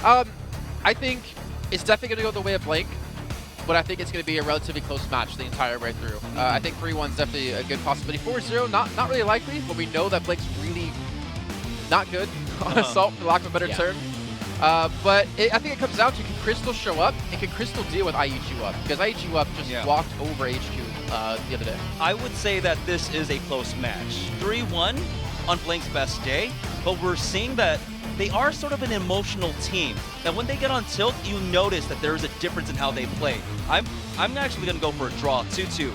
I think it's definitely going to go the way of Blake, but I think it's going to be a relatively close match the entire way through. I think 3-1 is definitely a good possibility. 4-0, not really likely, but we know that Blake's really not good on Assault, for lack of a better term. But I think it comes down to, can Crystal show up, and can Crystal deal with IEQ Because IEQ just walked over HQ the other day. I would say that this is a close match. 3-1 on Blank's best day, but we're seeing that they are sort of an emotional team. Now, when they get on tilt, you notice that there is a difference in how they play. I'm actually going to go for a draw, 2-2.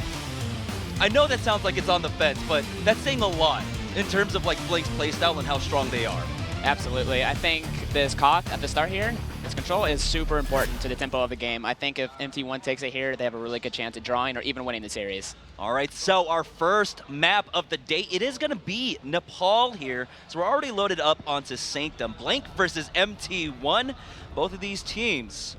I know that sounds like it's on the fence, but that's saying a lot in terms of like Blank's playstyle and how strong they are. Absolutely. I think this Koth at the start here, this control is super important to the tempo of the game. I think if MT1 takes it here, they have a really good chance at drawing or even winning the series. All right, so our first map of the day, it is going to be Nepal here. So we're already loaded up onto Sanctum. Blank versus MT1. Both of these teams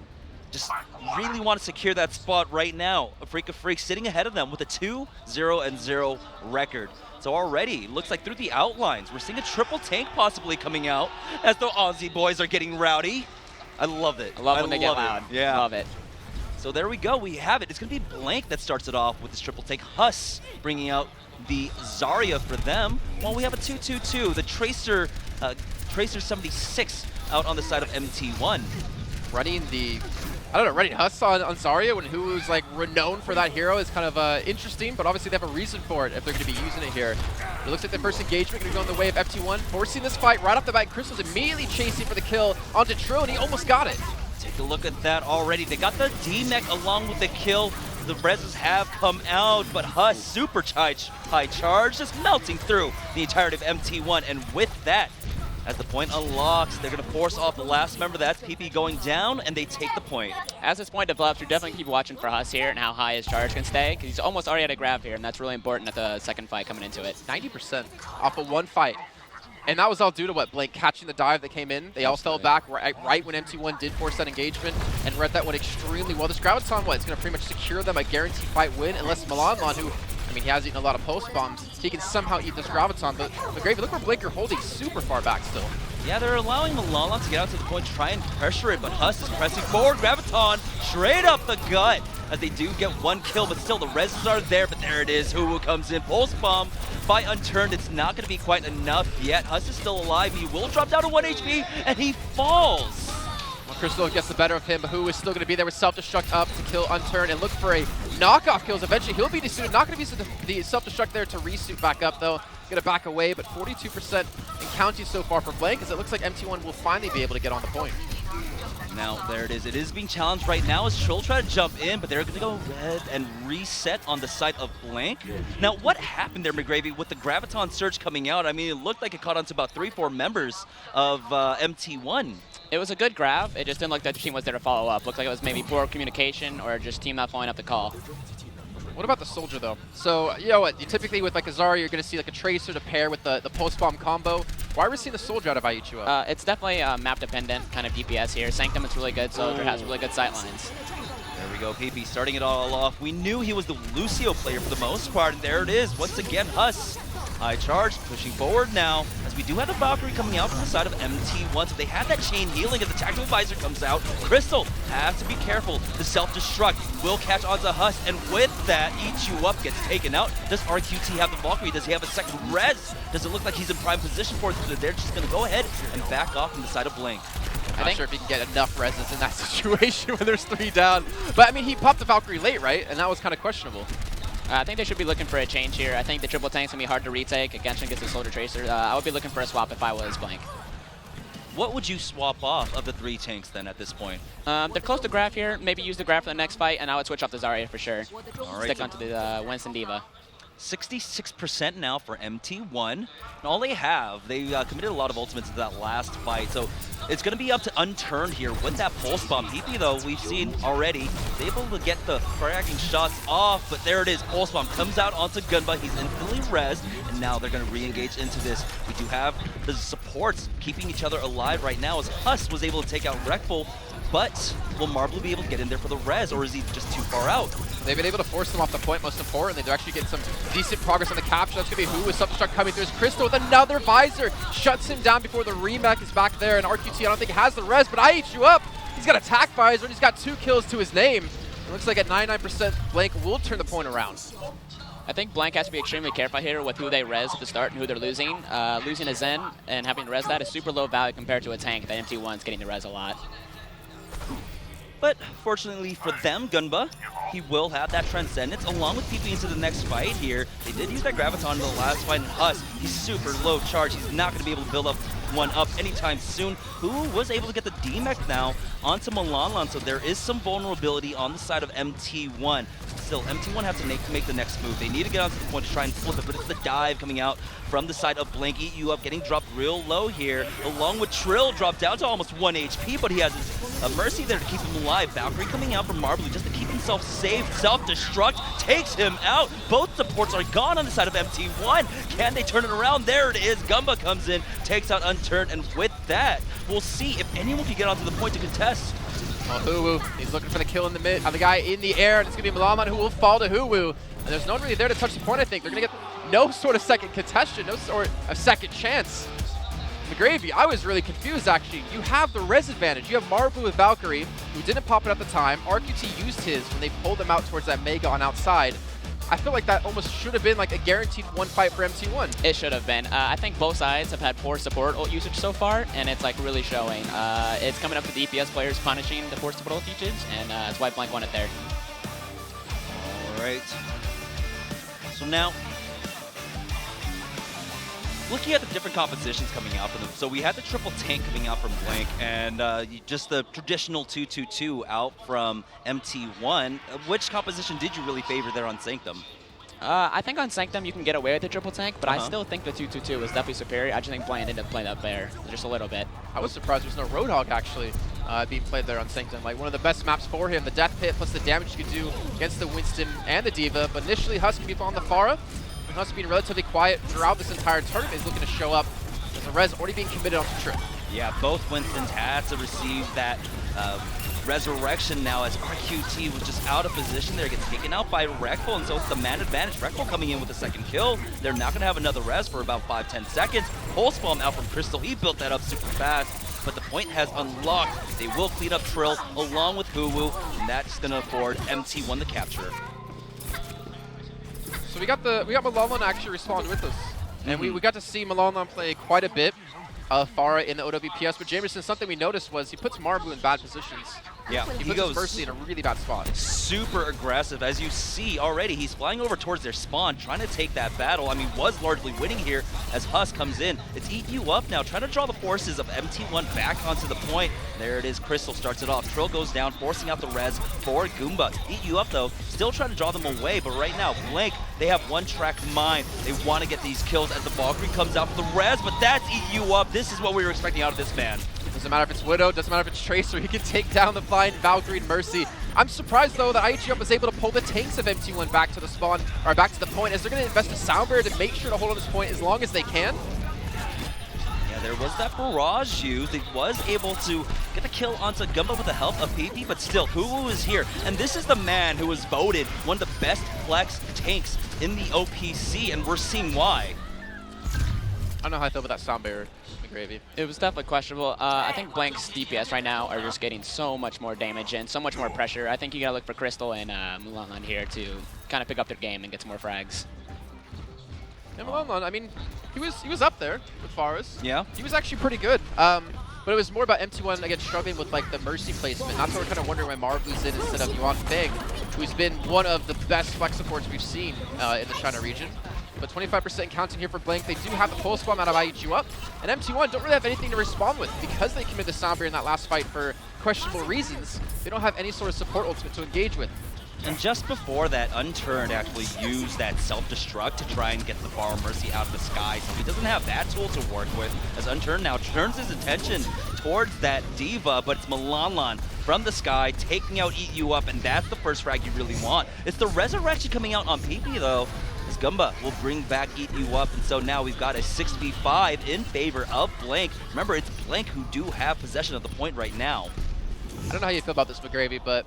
just really want to secure that spot right now. A Freak of Freaks sitting ahead of them with a 2-0-0 record. So already, looks like through the outlines, we're seeing a triple tank possibly coming out as the Aussie boys are getting rowdy. I love it. I love when they get loud. Yeah. Love it. So there we go, we have it. It's going to be Blank that starts it off with this triple tank. Huss bringing out the Zarya for them, while we have a 2-2-2. The Tracer, Tracer 76 out on the side of MT1. Running Huss on Zarya when who is like renowned for that hero is kind of interesting, but obviously they have a reason for it if they're going to be using it here. It looks like the first engagement going to go in the way of FT1, forcing this fight right off the bat. Crystal's immediately chasing for the kill onto Trill, and he almost got it. Take a look at that already. They got the D-Mech along with the kill. The reses have come out, but Huss super high charge, just melting through the entirety of MT1, and with that, as the point unlocks, they're going to force off the last member. That's PP going down, and they take the point. As this point develops, you're definitely keep watching for Huss here and how high his charge can stay, because he's almost already at a grab here, and that's really important at the second fight coming into it. 90% off of one fight. And that was all due to what? Blake catching the dive that came in. They all fell back right when MT1 did force that engagement, and read that one extremely well. This Graviton, it's going to pretty much secure them a guaranteed fight win, unless Milanlon, who, I mean, he has eaten a lot of post bombs, he can somehow eat this Graviton. But McGravy, look where Blake are holding super far back still. Yeah, they're allowing Milanlon to get out to the point to try and pressure it, but Huss is pressing forward. Graviton straight up the gut as they do get one kill, but still the reses are there. But there it is. Huwu comes in, pulse bomb by Unturned. It's not going to be quite enough yet. Huss is still alive. He will drop down to 1 HP, and he falls. Well, Crystal gets the better of him, but Huwu is still going to be there with self-destruct up to kill Unturned and look for a knockoff kills. Eventually, he'll be desuited. Not going to be the self-destruct there to resuit back up, though. Going to back away, but 42% in counting so far for Blank, as it looks like MT1 will finally be able to get on the point. Now, there it is. It is being challenged right now as Trill try to jump in, but they're going to go red and reset on the side of Blank. Now, what happened there, McGravy, with the Graviton surge coming out? I mean, it looked like it caught onto about 3-4 members of MT1. It was a good grab. It just didn't look like the team was there to follow up. Looked like it was maybe poor communication or just team not following up the call. What about the Soldier, though? So, you know what? You typically, with like a Zarya, you're going to see like a Tracer to pair with the post-bomb combo. Why are we seeing the Soldier out of IHU? It's definitely map-dependent kind of DPS here. Sanctum is really good. Soldier has really good sight lines. There we go, PP starting it all off. We knew he was the Lucio player for the most part, and there it is. Once again, Huss. High charge, pushing forward now, as we do have the Valkyrie coming out from the side of MT1. So they have that chain healing as the tactical visor comes out. Crystal has to be careful. The self-destruct will catch onto Huss, and with that, Eat You Up gets taken out. Does RQT have the Valkyrie? Does he have a second res? Does it look like he's in prime position for it? So they're just going to go ahead and back off from the side of Blank. I'm not sure if he can get enough reses in that situation when there's 3 down. But, I mean, he popped the Valkyrie late, right? And that was kind of questionable. I think they should be looking for a change here. I think the triple tank's going to be hard to retake. Genshin gets the Soldier Tracer. I would be looking for a swap if I was Blank. What would you swap off of the 3 tanks then at this point? They're close to Graph here. Maybe use the Graph for the next fight, and I would switch off the Zarya for sure. All right, stick onto the Winston Diva. 66% now for MT1. And all they have, they committed a lot of ultimates to that last fight. So it's going to be up to Unturned here with that pulse bomb. PP, though, we've seen already, able to get the fragging shots off, but there it is. Pulse bomb comes out onto Gunba. He's instantly rezzed, and now they're going to re-engage into this. We do have the supports keeping each other alive right now as Huss was able to take out Wreckful, but will Marble be able to get in there for the res, or is he just too far out? They've been able to force them off the point, most importantly. They're actually getting some decent progress on the capture. That's going to be Who with self-destruct coming through. Crystal with another visor. Shuts him down before the remake is back there. And RQT, I don't think has the res, but I eat you up. He's got attack visor, and he's got 2 kills to his name. It looks like at 99%, Blank will turn the point around. I think Blank has to be extremely careful here with who they res at the start and who they're losing. Losing a Zen and having to res that is super low value compared to a tank that MT1's getting to res a lot. But fortunately for them, Gunba, he will have that Transcendence along with PP into the next fight here. They did use that Graviton in the last fight, and Huss, he's super low charge. He's not going to be able to build up one up anytime soon. Who was able to get the DMEC now onto Malanlan, so there is some vulnerability on the side of MT1. Still, MT1 have to make the next move. They need to get onto the point to try and flip it, but it's the dive coming out from the side of Blank. Eat You Up getting dropped real low here, along with Trill dropped down to almost 1 HP, but he has his Mercy there to keep him alive. Valkyrie coming out from Marblu just to keep himself safe. Self-destruct takes him out. Both supports are gone on the side of MT1. Can they turn it around? There it is. Gumba comes in, takes out Unturned, and with that, we'll see if anyone can get onto the point to contest. Huwu, he's looking for the kill in the mid, the guy in the air, and it's going to be Malanlan who will fall to Huwu. And there's no one really there to touch the point, I think. They're going to get no sort of second contestation, no sort of second chance. McGravy, I was really confused, actually. You have the res advantage. You have Marblu with Valkyrie, who didn't pop it at the time. RQT used his when they pulled him out towards that Mega on outside. I feel like that almost should have been like a guaranteed one fight for MT1. It should have been. I think both sides have had poor support ult usage so far, and it's like really showing. It's coming up to the EPS players punishing the poor support ult usage, and that's why Blank won it there. All right. So now, looking at the different compositions coming out from them. So we had the triple tank coming out from Blank, and just the traditional 2-2-2 out from MT1. Which composition did you really favor there on Sanctum? I think on Sanctum you can get away with the triple tank, but I still think the 2-2-2 was definitely superior. I just think Blank ended up playing up there just a little bit. I was surprised there's no Roadhog actually being played there on Sanctum. Like one of the best maps for him, the Death Pit plus the damage you could do against the Winston and the D.Va. But initially Huss can be on the Pharah. And Huss being relatively quiet throughout this entire tournament is looking to show up. There's a res already being committed onto Trip. Yeah, both Winstons had to receive that resurrection now as RQT was just out of position there, gets taken out by Rekful, and so it's the man advantage. Rekful coming in with the second kill. They're not going to have another res for about 5-10 seconds. Pulse Bomb out from Crystal. He built that up super fast, but the point has unlocked. They will clean up Trill along with Huwu, and that's going to afford MT1 the capture. So we got Malanlan actually respond with us, and we got to see Malanlan play quite a bit of Pharah in the OWPS. But Jamerson, something we noticed was he puts Marblu in bad positions. Yeah, he goes Mercy in a really bad spot. Super aggressive, as you see already. He's flying over towards their spawn, trying to take that battle. I mean, was largely winning here as Huss comes in. It's Eat You Up now, trying to draw the forces of MT1 back onto the point. There it is, Crystal starts it off. Trill goes down, forcing out the res for Goomba. Eat You Up, though, still trying to draw them away, but right now, Blank, they have one-track mind. They want to get these kills as the Valkyrie comes out for the res, but that's Eat You Up. This is what we were expecting out of this man. Doesn't matter if it's Widow, doesn't matter if it's Tracer, he can take down the blind Valkyrie and Mercy. I'm surprised though that IHG was able to pull the tanks of MT1 back to the spawn, or back to the point, as they're going to invest a sound barrier to make sure to hold on this point as long as they can. Yeah, there was that barrage used. It was able to get the kill onto Gumba with the help of PP, but still, Huwu is here. And this is the man who was voted one of the best flex tanks in the OPC, and we're seeing why. I don't know how I feel about that sound barrier. Gravy. It was definitely questionable. I think Blank's DPS right now are just getting so much more damage and so much more pressure. I think you gotta look for Crystal and Malanlan here to kind of pick up their game and get some more frags. Yeah, Malanlan, I mean, he was up there with Forest. Yeah. He was actually pretty good. But it was more about MT1 again struggling with like the Mercy placement. That's what we're kind of wondering why Marblu's in instead of Yuan Feng, who's been one of the best flex supports we've seen in the China region. But 25% counting here for Blank. They do have the pulse bomb out of IEG up. And MT1 don't really have anything to respond with because they committed the sound barrier in that last fight for questionable reasons. They don't have any sort of support ultimate to engage with. And just before that, Unturned actually used that self-destruct to try and get the Bar Mercy out of the sky. So he doesn't have that tool to work with, as Unturned now turns his attention towards that D.Va, but it's Malanlan from the sky taking out Eat You Up, and that's the first frag you really want. It's the resurrection coming out on PP though, as Gumba will bring back Eat You Up, and so now we've got a 6v5 in favor of Blank. Remember, it's Blank who do have possession of the point right now. I don't know how you feel about this, McGravy, but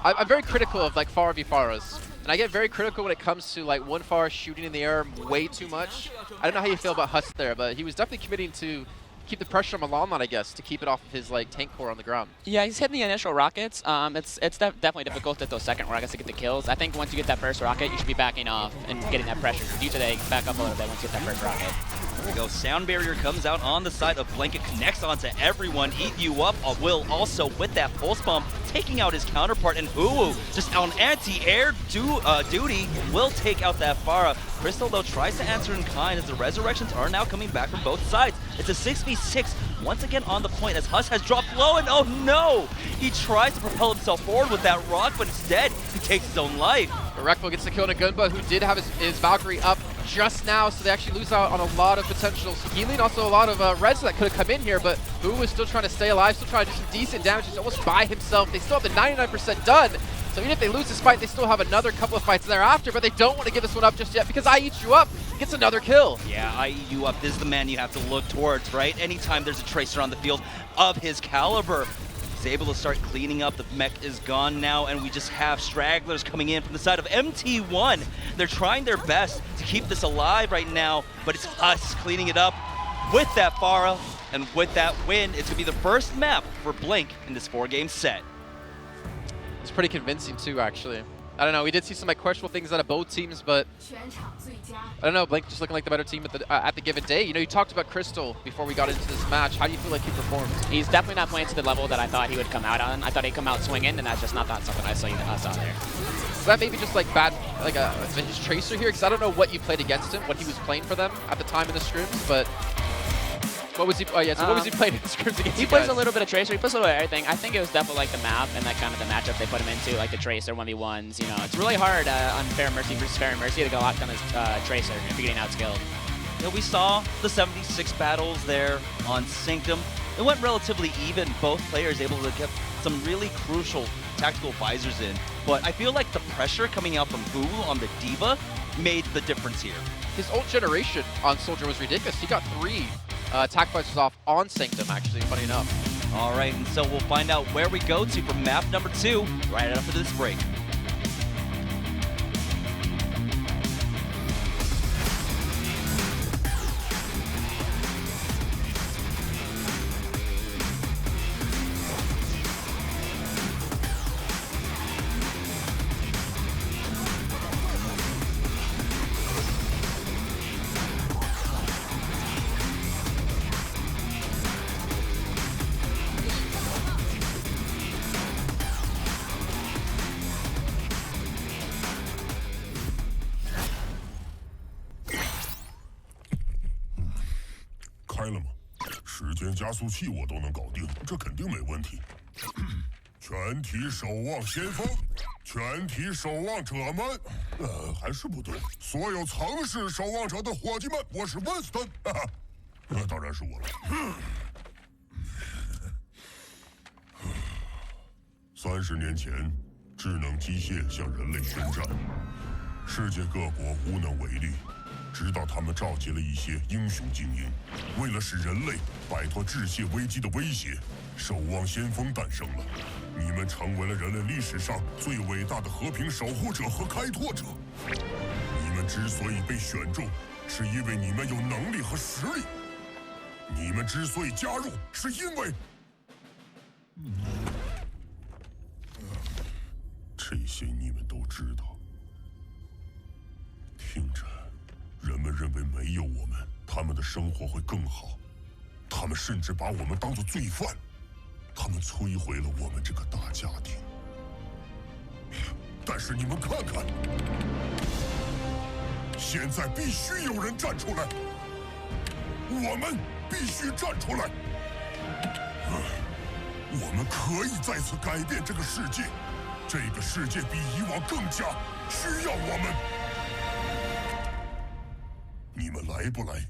I'm very critical of like Pharah v Pharahs. And I get very critical when it comes to like one Pharah shooting in the air way too much. I don't know how you feel about Huss there, but he was definitely committing to keep the pressure on Malamon, I guess, to keep it off of his like tank core on the ground. Yeah, he's hitting the initial rockets. It's definitely difficult at those second rockets to get the kills. I think once you get that first rocket, you should be backing off and getting that pressure. You today back up a little bit once you get that first rocket. There we go. Sound barrier comes out on the side of Blanket, connects onto everyone. Eat you up. Will also with that pulse bomb taking out his counterpart, and Uwu just on anti-air duty will take out that Pharah. Crystal though tries to answer in kind as the resurrections are now coming back from both sides. It's a 6v6 once again on the point as Huss has dropped low, and oh no! He tries to propel himself forward with that rock, but instead he takes his own life. Rekful gets the kill on a Gunba, who did have his Valkyrie up just now, so they actually lose out on a lot of potential healing, also a lot of reds that could have come in here, but Boo was still trying to stay alive, still trying to do some decent damage. He's almost by himself. They still have the 99% done, so even if they lose this fight, they still have another couple of fights thereafter, but they don't want to give this one up just yet because I Eat You Up gets another kill. Yeah, I Eat You Up is the man you have to look towards, right? Anytime there's a Tracer on the field of his caliber, he's able to start cleaning up. The mech is gone now, and we just have stragglers coming in from the side of MT1. They're trying their best to keep this alive right now, but it's us cleaning it up with that Pharah, and with that win, it's going to be the first map for Blink in this 4-game set. It's pretty convincing too, actually. I don't know, we did see some like questionable things out of both teams, but I don't know, Blink just looking like the better team at the given day. You know, you talked about Crystal before we got into this match. How do you feel like he performed? He's definitely not playing to the level that I thought he would come out on. I thought he'd come out swinging, and that's just not something I saw there. Is that maybe just like bad, like a vintage Tracer here? Because I don't know what you played against him, what he was playing for them at the time in the scrims, but what was he? Oh yeah, so what was he playing in the scrims against? He plays a little bit of Tracer. He plays a little bit of everything. I think it was definitely like the map and that kind of the matchup they put him into, like the Tracer 1v1s. You know, it's really hard on Fair Mercy versus Fair Mercy to go out on his Tracer if you're getting outskilled. Yeah, we saw the 76 battles there on Sanctum. It went relatively even. Both players able to get some really crucial tactical visors in. But I feel like the pressure coming out from Uwu on the Diva made the difference here. His ult generation on Soldier was ridiculous. He got 3 attack visors off on Sanctum, actually, funny enough. All right, and so we'll find out where we go to for map number 2 right after this break.开了吗？时间加速器我都能搞定，这肯定没问题。全体守望先锋，全体守望者们，还是不对。所有曾是守望者的伙计们，我是温斯顿，那当然是我了。30年前，智能机械向人类宣战，世界各国无能为力。直到他们召集了一些英雄精英，为了使人类摆脱致谢危机的威胁，守望先锋诞生了。你们成为了人类历史上最伟大的和平守护者和开拓者。你们之所以被选中，是因为你们有能力和实力。你们之所以加入，是因为……这些你们都知道。听着。人们认为没有我们，他们的生活会更好。他们甚至把我们当作罪犯。他们摧毁了我们这个大家庭。但是你们看看，现在必须有人站出来。我们必须站出来。我们可以再次改变这个世界。这个世界比以往更加需要我们。你们来不来？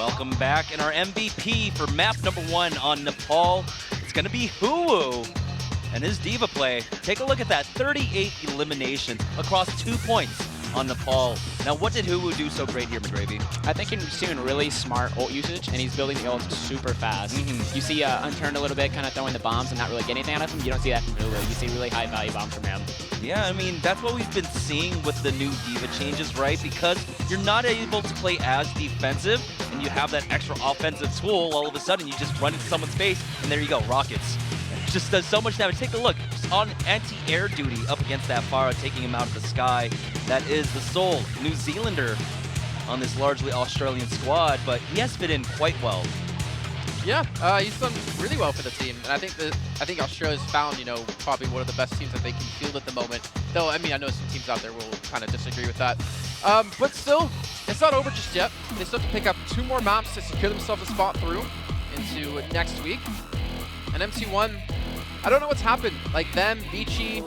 Welcome back, and our MVP for map number 1 on Nepal, it's going to be Huwu and his Diva play. Take a look at that, 38 eliminations across 2 points on Nepal. Now, what did Huwu do so great here, McGravy? I think he's doing really smart ult usage, and he's building the ults super fast. You see Unturned a little bit, kind of throwing the bombs and not really getting anything out of him. You don't see that from Huwu. You see really high value bombs from him. Yeah, I mean, that's what we've been seeing with the new Diva changes, right? Because you're not able to play as defensive, and you have that extra offensive tool, all of a sudden you just run into someone's face, and there you go, rockets. It just does so much damage. Take a look, just on anti-air duty up against that Pharah, taking him out of the sky. That is the sole New Zealander on this largely Australian squad, but he has fit in quite well. Yeah, he's done really well for the team, and I think Australia's found, you know, probably one of the best teams that they can field at the moment. Though, I mean, I know some teams out there will kind of disagree with that. But still, it's not over just yet. They still have to pick up 2 more maps to secure themselves a spot through into next week. And MT1, I don't know what's happened. Like them, Vici,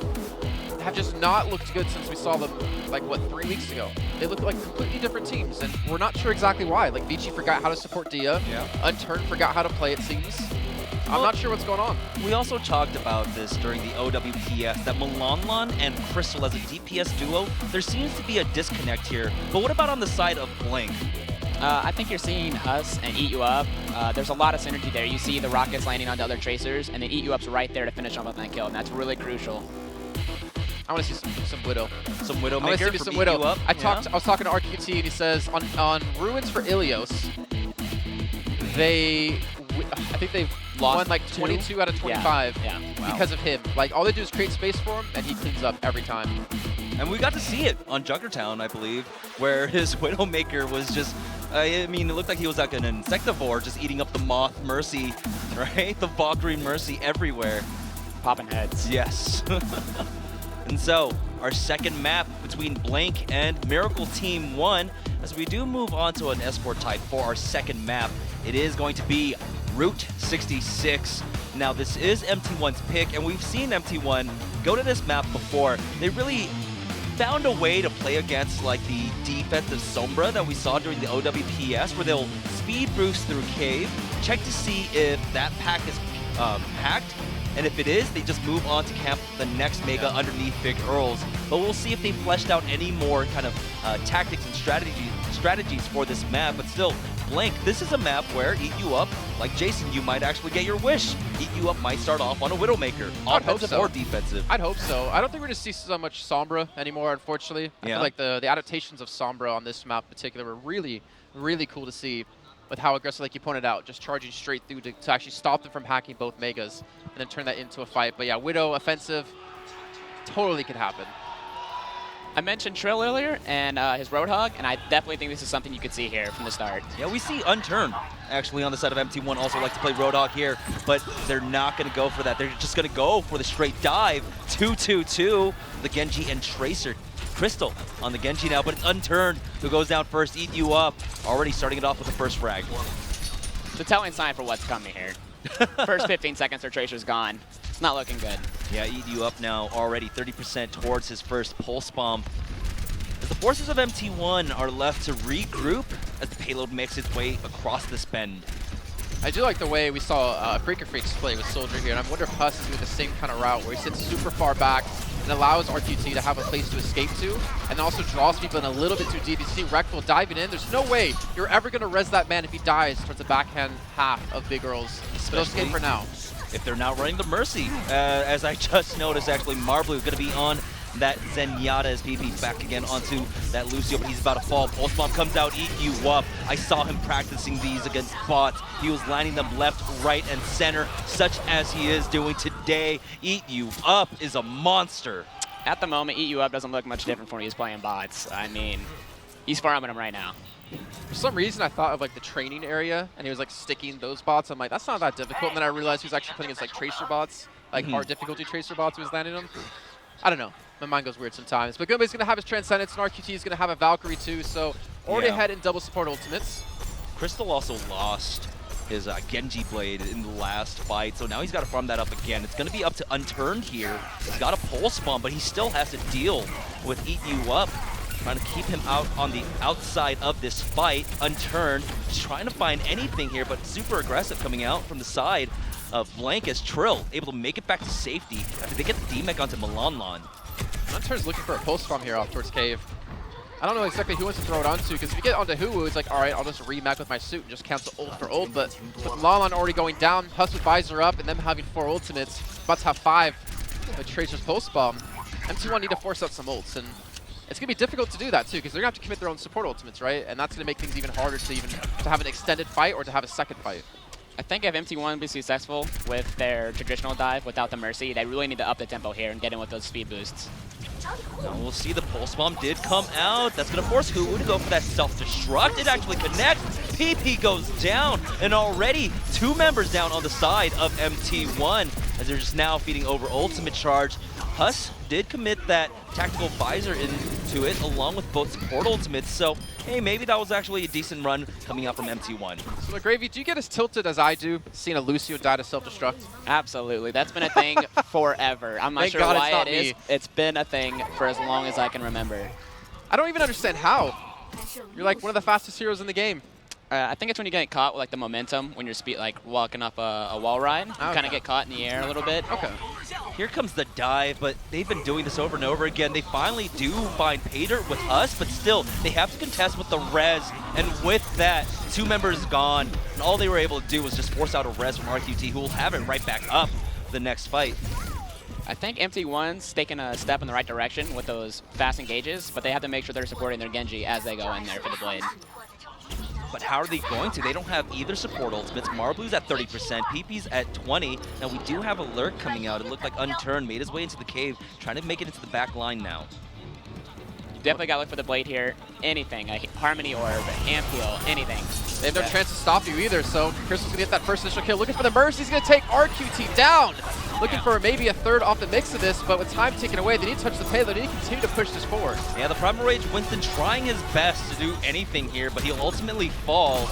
have just not looked good since we saw them, like, what, 3 weeks ago. They look like completely different teams, and we're not sure exactly why. Like, Vici forgot how to support Dia. Yeah. Unturned forgot how to play, it seems. I'm not sure what's going on. We also talked about this during the OWPS, that Milanlon and Crystal as a DPS duo, there seems to be a disconnect here. But what about on the side of Blink? I think you're seeing Us and Eat You Up. There's a lot of synergy there. You see the rockets landing onto other tracers, and then Eat You Up's right there to finish off with that kill, and that's really crucial. I want to see some Widow. Some Widowmaker. I want to see some Widow. I was talking to RQT, and he says on Ruins for Ilios, I think they've won like 22 out of 25 because of him. Like, all they do is create space for him, and he cleans up every time. And we got to see it on Junkertown, I believe, where his Widowmaker was just, I mean, it looked like he was like an insectivore, just eating up the Moth Mercy, right? The Valkyrie Mercy everywhere. Popping heads. Yes. And so, our second map between Blank and Miracle Team 1, as we do move on to an escort type for our second map, it is going to be Route 66. Now, this is MT1's pick, and we've seen MT1 go to this map before. They really found a way to play against like the defensive Sombra that we saw during the OWPS, where they'll speed boost through Cave, check to see if that pack is hacked, and if it is, they just move on to camp the next Mega underneath Big Earls. But we'll see if they fleshed out any more kind of tactics and strategies for this map. But still, Blank, this is a map where Eat You Up, like Jason, you might actually get your wish. Eat You Up might start off on a Widowmaker, offensive or defensive. I'd hope so. I don't think we're going to see so much Sombra anymore, unfortunately. I feel like the adaptations of Sombra on this map in particular were really, really cool to see, with how aggressive, like you pointed out, just charging straight through to actually stop them from hacking both Megas and then turn that into a fight. But yeah, Widow offensive totally could happen. I mentioned Trill earlier and his Roadhog, and I definitely think this is something you could see here from the start. Yeah, we see Unturned actually on the side of MT1 also like to play Roadhog here, but they're not going to go for that. They're just going to go for the straight dive. 2-2-2, the Genji and Tracer. Crystal on the Genji now, but it's Unturned who goes down first. Eat You Up, already starting it off with the first frag. It's a telling sign for what's coming here. First 15 seconds, their Tracer's gone. It's not looking good. Yeah, Eat You Up now already 30% towards his first Pulse Bomb. As the forces of MT1 are left to regroup as the payload makes its way across the spend. I do like the way we saw Freaker Freaks play with Soldier here, and I wonder if Huss is doing the same kind of route where he sits super far back and allows RQT to have a place to escape to, and also draws people in a little bit too deep. You see Reckful diving in. There's no way you're ever going to res that man if he dies towards the backhand half of Big Earls. But he'll escape for now. If they're not running the Mercy, as I just noticed, actually, Marblu going to be on that Zenyatta as PP back again onto that Lucio, but he's about to fall. Pulse Bomb comes out, Eat You Up. I saw him practicing these against bots. He was landing them left, right, and center, such as he is doing today. Eat You Up is a monster. At the moment, Eat You Up doesn't look much different from when he's playing bots. I mean, he's farming them right now. For some reason, I thought of like the training area, and he was like sticking those bots. I'm like, that's not that difficult. And then I realized he was actually playing against like tracer bots, like hard difficulty tracer bots. He was landing them. I don't know. My mind goes weird sometimes. But Goomba's going to have his Transcendence, and RQT is going to have a Valkyrie too. So already ahead in double support ultimates. Crystal also lost his Genji blade in the last fight, so now he's got to farm that up again. It's going to be up to Unturned here. He's got a Pulse Bomb, but he still has to deal with Eat You Up. trying to keep him out on the outside of this fight. Unturned, just trying to find anything here, but super aggressive coming out from the side of Blank as Trill able to make it back to safety after they get the D-Mech onto Milanlon. Unturned's looking for a pulse bomb here off towards Cave. I don't know exactly who wants to throw it onto, because if you get onto Huwu, it's like, all right, I'll just remag with my suit and just cancel ult for ult, but with Milanlon already going down, Huss with Visor up, and them having 4 ultimates, about to have 5 with Tracer's pulse bomb, MT1 need to force out some ults, and it's going to be difficult to do that too, because they're going to have to commit their own support ultimates, right? And that's going to make things even harder to have an extended fight or to have a second fight. I think if MT1 be successful with their traditional dive without the Mercy, they really need to up the tempo here and get in with those speed boosts. Now we'll see the Pulse Bomb did come out. That's going to force Huwu to go for that self-destruct. It actually connects. PP goes down. And already 2 members down on the side of MT1 as they're just now feeding over ultimate charge. Huss did commit that tactical visor into it along with both support ultimates. So, hey, maybe that was actually a decent run coming out from MT1. So, McGravy, do you get as tilted as I do seeing a Lucio die to self-destruct? Absolutely. That's been a thing forever. I'm not Thank sure God why it's not it is. me. It's been a thing for as long as I can remember. I don't even understand how. You're like one of the fastest heroes in the game. I think it's when you get caught with like the momentum when you're walking up a wall ride. You kind of get caught in the air a little bit. Okay. Here comes the dive, but they've been doing this over and over again. They finally do find Paydirt with us, but still, they have to contest with the res. And with that, 2 members gone. And all they were able to do was just force out a res from RQT, who will have it right back up the next fight. I think MT1's taking a step in the right direction with those fast engages, but they have to make sure they're supporting their Genji as they go in there for the blade. But how are they going to? They don't have either support ultimates. Marblu's at 30%, PP's at 20. Now we do have a lurk coming out. It looked like Unturned made his way into the cave, trying to make it into the back line now. You definitely got to look for the blade here. Anything, a Harmony Orb, Amp Heal, anything. They have no chance to stop you either, so Crystal's going to get that first initial kill. Looking for the Mercy, he's going to take RQT down. Looking for maybe a third off the mix of this, but with time taken away, they need to touch the payload. They need to continue to push this forward. Yeah, the Primal Rage Winston trying his best to do anything here, but he'll ultimately fall.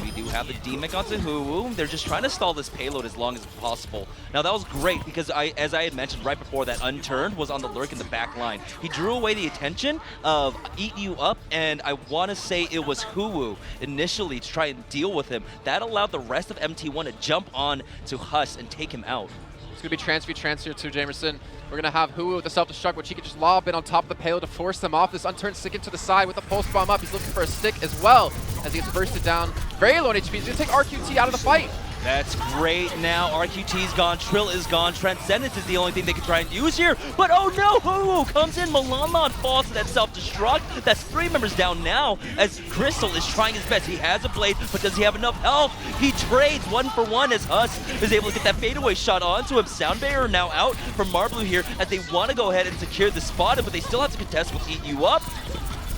We do have the D-Mech onto Huwu. They're just trying to stall this payload as long as possible. Now that was great because as I had mentioned right before that, Unturned was on the lurk in the back line. He drew away the attention of Eat You Up, and I want to say it was Huwu initially to try and deal with him. That allowed the rest of MT1 to jump on to Huss and take him out. It's going to be transfer too, Jamerson. We're going to have Huwu with the self-destruct, which he can just lob in on top of the payload to force them off. This Unturned sticking to the side with the pulse bomb up. He's looking for a stick as well as he gets bursted down. Very low on HP. He's going to take RQT out of the fight. That's great. Now RQT's gone, Trill is gone, Transcendence is the only thing they can try and use here. But oh no, Huwu comes in, Milanlon falls to that self-destruct. That's 3 members down now as Crystal is trying his best. He has a blade, but does he have enough health? He trades 1 for 1 as Huss is able to get that fadeaway shot onto him. Soundbearer now out from Marblu here as they want to go ahead and secure the spot, but they still have to contest with Eat You Up.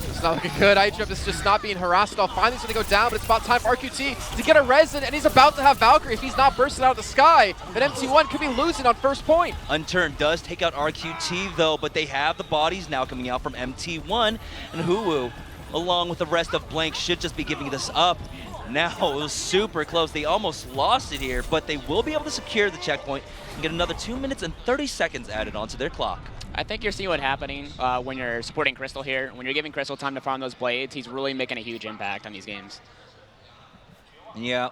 It's not looking good. IGF is just not being harassed at all. Finally, he's going to go down, but it's about time for RQT to get a resin, and he's about to have Valkyrie. If he's not bursting out of the sky, then MT1 could be losing on first point. Unturned does take out RQT though, but they have the bodies now coming out from MT1, and Huwu, along with the rest of Blank, should just be giving this up. Now it was super close. They almost lost it here, but they will be able to secure the checkpoint and get another 2 minutes and 30 seconds added onto their clock. I think you're seeing what's happening when you're supporting Crystal here. When you're giving Crystal time to farm those blades, he's really making a huge impact on these games. Yeah,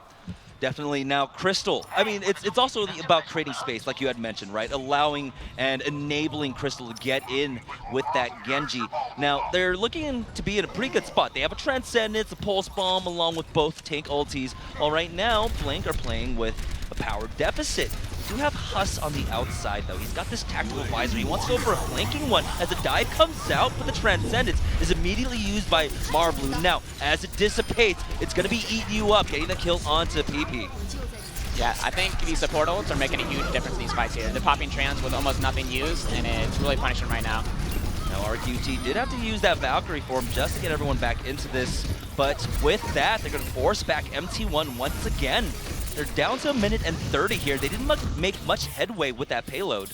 definitely. Now, Crystal, I mean, it's also about creating space, like you had mentioned, right? Allowing and enabling Crystal to get in with that Genji. Now, they're looking to be in a pretty good spot. They have a Transcendence, a Pulse Bomb, along with both tank ultis. Well, right now, Blank are playing with a power deficit. We do have Huss on the outside, though. He's got this tactical visor. He wants to go for a flanking one as the dive comes out, but the Transcendence is immediately used by Marblu. Now, as it dissipates, it's going to be Eat You Up, getting the kill onto PP. Yeah, I think these support ults are making a huge difference in these fights here. They're popping trans with almost nothing used, and it's really punishing right now. Now, RQT did have to use that Valkyrie for him just to get everyone back into this, but with that, they're going to force back MT1 once again. They're down to 1 minute and 30 here. They didn't make much headway with that payload.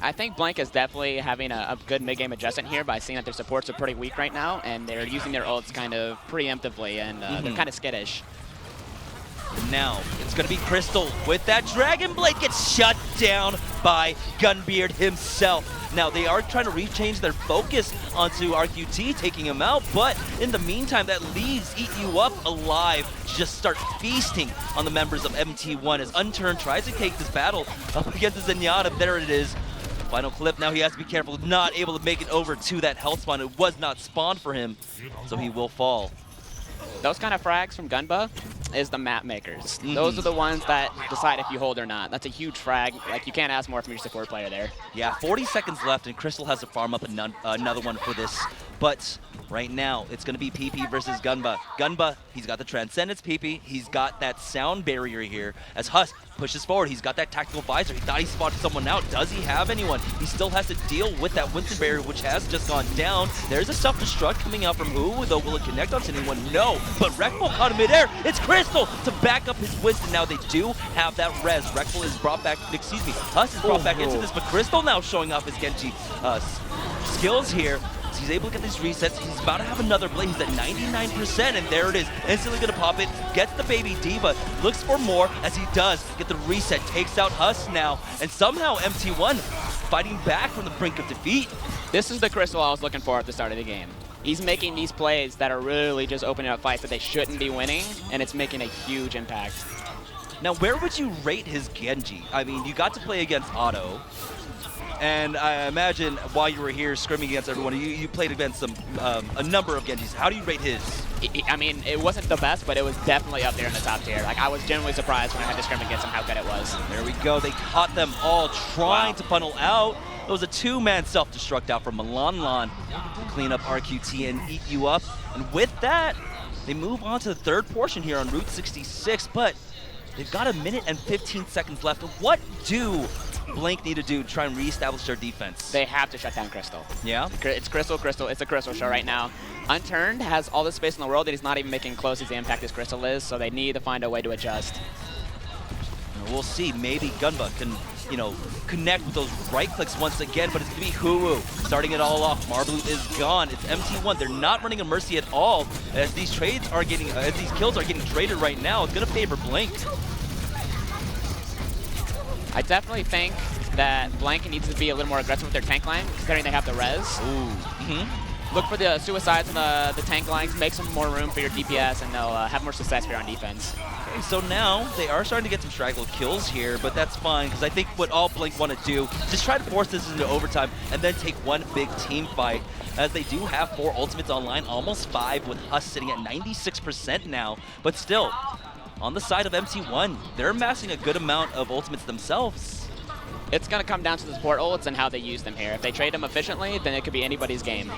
I think Blank is definitely having a good mid-game adjustment here by seeing that their supports are pretty weak right now, and they're using their ults kind of preemptively, and they're kind of skittish. Now, it's going to be Crystal with that Dragon Blade gets shut down by Gunbeard himself. Now, they are trying to rechange their focus onto RQT, taking him out, but in the meantime, that leaves Eat You Up alive to just start feasting on the members of MT1 as Unturned tries to take this battle up against the Zenyatta. There it is. Final clip, now he has to be careful, not able to make it over to that health spawn. It was not spawned for him, so he will fall. Those kind of frags from Gunba is the map makers. Those are the ones that decide if you hold or not. That's a huge frag. Like, you can't ask more from your support player there. Yeah, 40 seconds left, and Crystal has to farm up another one for this. But right now, it's going to be PP versus Gunba. Gunba, he's got the Transcendence PP. He's got that sound barrier here. As Huss pushes forward, he's got that tactical visor. He thought he spotted someone out. Does he have anyone? He still has to deal with that Winston barrier, which has just gone down. There's a self-destruct coming out from who, though will it connect onto anyone? No. But Rekful caught him midair. It's Crystal to back up his Winston. Now they do have that res. Rekful is brought back, excuse me, Huss is brought back into this, but Crystal now showing off his Genji skills here. So he's able to get these resets. He's about to have another blade. He's at 99%, and there it is. Instantly gonna pop it. Gets the baby Diva. Looks for more as he does get the reset. Takes out Huss now, and somehow MT1 fighting back from the brink of defeat. This is the Crystal I was looking for at the start of the game. He's making these plays that are really just opening up fights that they shouldn't be winning, and it's making a huge impact. Now, where would you rate his Genji? I mean, you got to play against Otto. And I imagine while you were here scrimming against everyone, you played against a number of Genjis. How do you rate his? I mean, it wasn't the best, but it was definitely up there in the top tier. Like, I was genuinely surprised when I had to scrim against him how good it was. There we go. They caught them all trying to funnel out. It was a two-man self-destruct out from Milanlan to clean up RQT and Eat You Up. And with that, they move on to the third portion here on Route 66, but they've got 1 minute and 15 seconds left. What do Blank need to do to try and reestablish their defense? They have to shut down Crystal. Yeah? It's Crystal. It's a Crystal show right now. Unturned has all the space in the world that he's not even making close as the impact as Crystal is, so they need to find a way to adjust. We'll see. Maybe Gunba can, connect with those right clicks once again, but it's going to be Huru starting it all off. Marblu is gone. It's MT1. They're not running a Mercy at all as these trades are getting, as these kills are getting traded right now. It's going to favor Blank. I definitely think that Blank needs to be a little more aggressive with their tank line, considering they have the res. Ooh. Look for the suicides in the tank lines, make some more room for your DPS, and they'll have more success here on defense. Okay, so now they are starting to get some straggle kills here, but that's fine, because I think what all Blink want to do is just try to force this into overtime and then take one big team fight, as they do have 4 ultimates online, almost 5, with Huss sitting at 96% now, but still, on the side of MT1, they're amassing a good amount of ultimates themselves. It's going to come down to the support ults and how they use them here. If they trade them efficiently, then it could be anybody's game.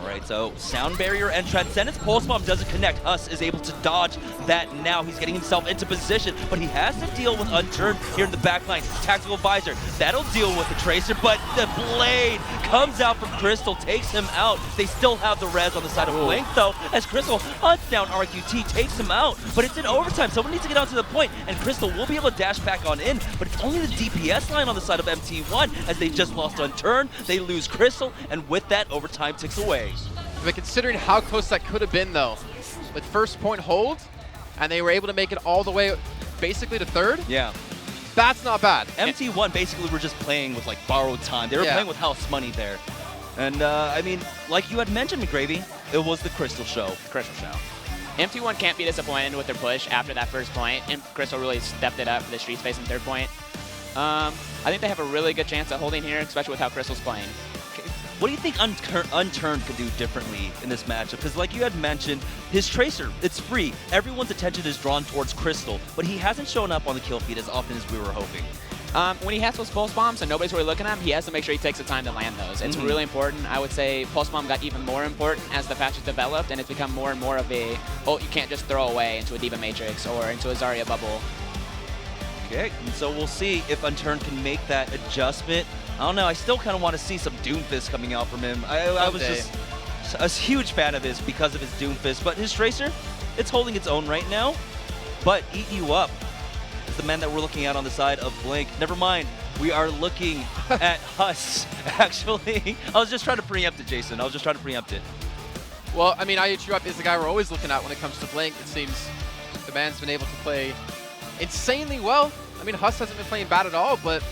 All right, so Sound Barrier and Transcendence Pulse Bomb doesn't connect. Huss is able to dodge that now. He's getting himself into position, but he has to deal with Unturned here in the backline. Tactical Visor, that'll deal with the Tracer, but the Blade comes out from Crystal, takes him out. They still have the res on the side of Blink, though, as Crystal hunts down RQT, takes him out, but it's in overtime. Someone needs to get onto the point, and Crystal will be able to dash back on in, but it's only the DPS line on the side of MT1, as they just lost Unturned. They lose Crystal, and with that, overtime ticks away. But considering how close that could have been, though, with first point hold, and they were able to make it all the way basically to third, yeah, that's not bad. MT1 basically were just playing with like borrowed time. They were playing with house money there. And I mean, like you had mentioned, McGravy, it was the Crystal show. Crystal show. MT1 can't be disappointed with their push after that first point, and Crystal really stepped it up for the street space in third point. I think they have a really good chance at holding here, especially with how Crystal's playing. What do you think Unturned could do differently in this matchup? Because like you had mentioned, his Tracer, it's free. Everyone's attention is drawn towards Crystal, but he hasn't shown up on the kill feed as often as we were hoping. When he has those pulse bombs and nobody's really looking at him, he has to make sure he takes the time to land those. It's really important. I would say pulse bomb got even more important as the patch has developed, and it's become more and more of a, oh, you can't just throw away into a Diva Matrix or into a Zarya bubble. Okay, and so we'll see if Unturned can make that adjustment. I don't know, I still kind of want to see some Doomfist coming out from him. I was just a huge fan of his because of his Doomfist, but his Tracer, it's holding its own right now. But Eat You Up is the man that we're looking at on the side of Blink. Never mind, we are looking at Huss, actually. I was just trying to preempt it, Jason. I was just trying to preempt it. Well, I mean, Eat You Up is the guy we're always looking at when it comes to Blink, it seems. The man's been able to play insanely well. I mean, Huss hasn't been playing bad at all, but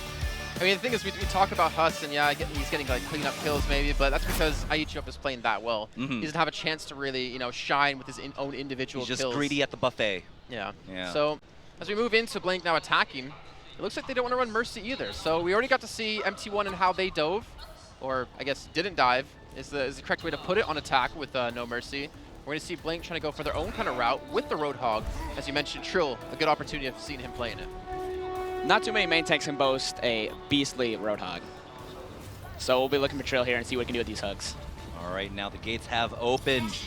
I mean, the thing is, we talk about Huss, and yeah, he's getting like clean-up kills maybe, but that's because Aichup is playing that well. He doesn't have a chance to really, you know, shine with his own individual kills. He's just greedy at the buffet. Yeah. So as we move into Blink now attacking, it looks like they don't want to run Mercy either. So we already got to see MT1 and how they dove, or I guess didn't dive, is the correct way to put it on attack with no Mercy. We're going to see Blink trying to go for their own kind of route with the Roadhog. As you mentioned, Trill, a good opportunity of seeing him playing it. Not too many main tanks can boast a beastly Roadhog. So we'll be looking for Trill here and see what we can do with these hooks. All right, now the gates have opened.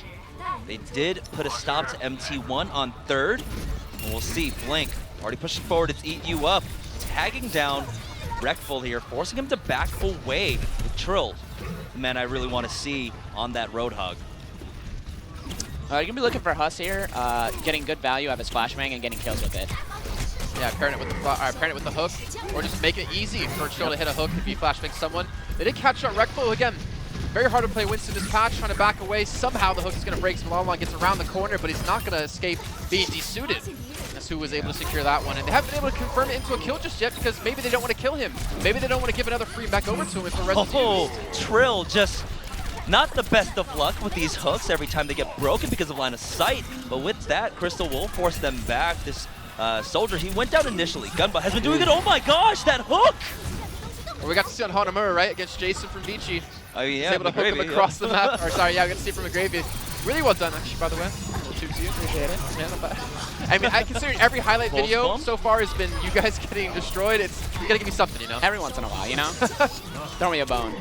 They did put a stop to MT1 on third. And we'll see, Blink already pushing forward, it's Eat You Up. Tagging down Wreckful here, forcing him to back away with Trill. The man I really want to see on that Roadhog. You're going to be looking for Huss here, getting good value out of his flashbang and getting kills with it. Yeah, pairing it with the hook, or just making it easy for Trill to hit a hook if he flashbangs someone. They did catch out Wreckful again. Very hard to play Winston this patch, trying to back away. Somehow the hook is going to break. Malon gets around the corner, but he's not going to escape being desuited. That's who was able to secure that one. And they haven't been able to confirm it into a kill just yet because maybe they don't want to kill him. Maybe they don't want to give another free back over to him if the res is used. Trill just not the best of luck with these hooks every time they get broken because of line of sight. But with that, Crystal will force them back. This Soldier, he went down initially. Gunba has been doing it. Oh my gosh, that hook! Well, we got to see on Hanamura, right, against Jason from Vici. Oh yeah, he's able to hook him across the map. Or sorry, yeah, we got to see from McGravy. Really well done, actually, by the way. Appreciate it. Yeah, not bad. I mean, considering every highlight video so far has been you guys getting destroyed, you gotta give me something, you know? Every once in a while, you know? Throw me a bone.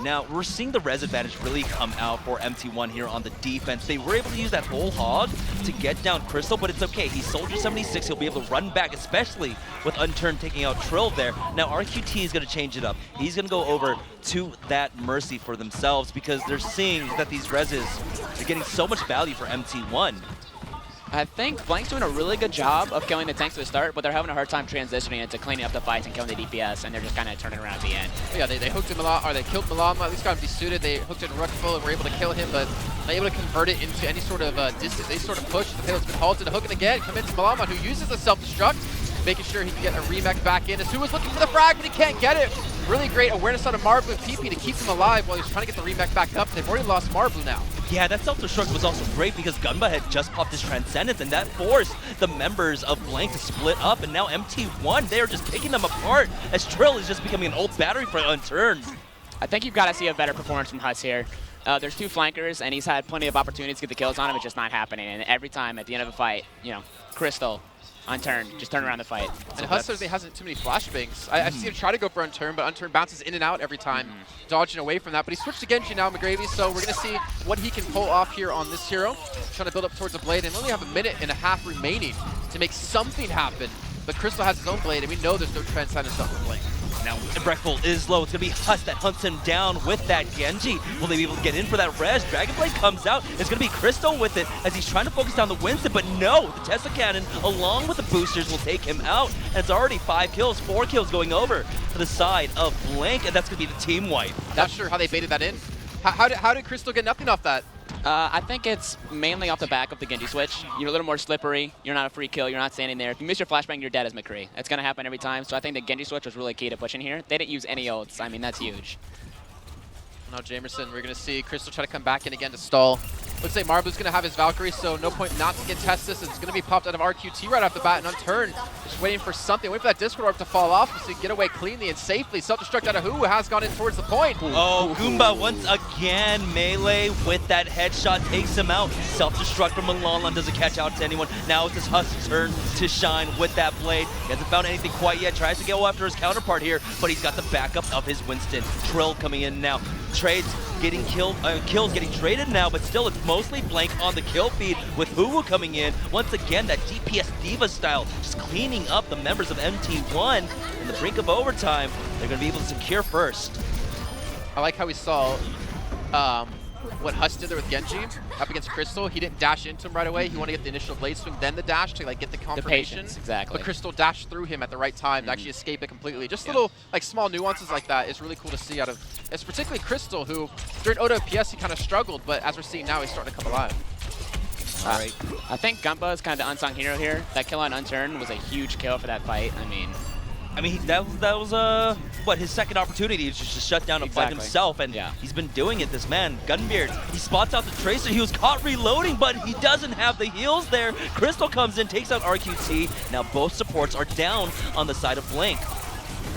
Now, we're seeing the res advantage really come out for MT1 here on the defense. They were able to use that whole hog to get down Crystal, but it's okay. He's Soldier 76. He'll be able to run back, especially with Unturned taking out Trill there. Now, RQT is going to change it up. He's going to go over to that Mercy for themselves because they're seeing that these reses are getting so much value for MT1. I think Blank's doing a really good job of killing the tanks at the start, but they're having a hard time transitioning into cleaning up the fights and killing the DPS, and they're just kind of turning around at the end. Yeah, they hooked him a lot, or they killed Malama, at least got him desuited. They hooked in Ruckful and were able to kill him, but not able to convert it into any sort of distance. They sort of pushed, the payload's been halted, to hook it again, come into Malama, who uses the self-destruct, making sure he can get a remake back in. Asu was looking for the frag, but he can't get it. Really great awareness on a Marblue and PP to keep him alive while he's trying to get the remake back up. They've already lost Marblue now. Yeah, that self-destruct was also great because Gunba had just popped his Transcendence, and that forced the members of Blank to split up, and now MT1, they are just picking them apart as Trill is just becoming an old battery for Unturned. I think you've got to see a better performance from Huss here. There's two flankers, and he's had plenty of opportunities to get the kills on him. It's just not happening, and every time at the end of a fight, you know, Crystal, Unturned, just turn around the fight. And Huss certainly hasn't too many flashbangs. I've seen him try to go for Unturned, but Unturned bounces in and out every time, dodging away from that. But he switched to Genji now, McGravy, so we're going to see what he can pull off here on this hero. Trying to build up towards the blade, and we only have a minute and a half remaining to make something happen. But Crystal has his own blade, and we know there's no Transcendence up for Blink. Now, Breckful is low. It's going to be Huss that hunts him down with that Genji. Will they be able to get in for that res? Dragonblade comes out. It's going to be Crystal with it as he's trying to focus down the Winston, but no, the Tesla Cannon, along with the boosters, will take him out. And it's already 5 kills, 4 kills going over to the side of Blank, and that's going to be the team wipe. Not sure how they baited that in. How did Crystal get nothing off that? I think it's mainly off the back of the Genji switch. You're a little more slippery. You're not a free kill. You're not standing there. If you miss your flashbang, you're dead as McCree. It's going to happen every time. So I think the Genji switch was really key to pushing here. They didn't use any ults. I mean, that's huge. Now Jamerson, we're going to see Crystal try to come back in again to stall. Looks like Marblue's going to have his Valkyrie, so no point not to get Testis. It's going to be popped out of RQT right off the bat and Unturned. Just waiting for something. Waiting for that Discord Orb to fall off so he can get away cleanly and safely. Self-destruct out of who has gone in towards the point. Oh, Goomba once again melee with that headshot takes him out. Self-destruct from Malalan doesn't catch out to anyone. Now it's his Huss' turn to shine with that blade. He hasn't found anything quite yet. Tries to go after his counterpart here, but he's got the backup of his Winston. Trill coming in now. Trades getting kills getting traded now, but still it's mostly Blank on the kill feed with Huwu coming in. Once again, that DPS Diva style, just cleaning up the members of MT1 in the brink of overtime. They're going to be able to secure first. I like how we saw what Huss did there with Genji up against Crystal. He didn't dash into him right away. He wanted to get the initial blade swing, then the dash to like get the confirmation. The patience, exactly. But Crystal dashed through him at the right time to actually escape it completely. Just little like small nuances like that is really cool to see out of, it's particularly Crystal, who during OWPS he kind of struggled, but as we're seeing now, he's starting to come alive. All right. I think Gumba is kind of the unsung hero here. That kill on Unturn was a huge kill for that fight. I mean, that was what, his second opportunity to just shut down a fight himself, and he's been doing it, this man. Gunbeard, he spots out the Tracer. He was caught reloading, but he doesn't have the heals there. Crystal comes in, takes out RQT. Now both supports are down on the side of Blank.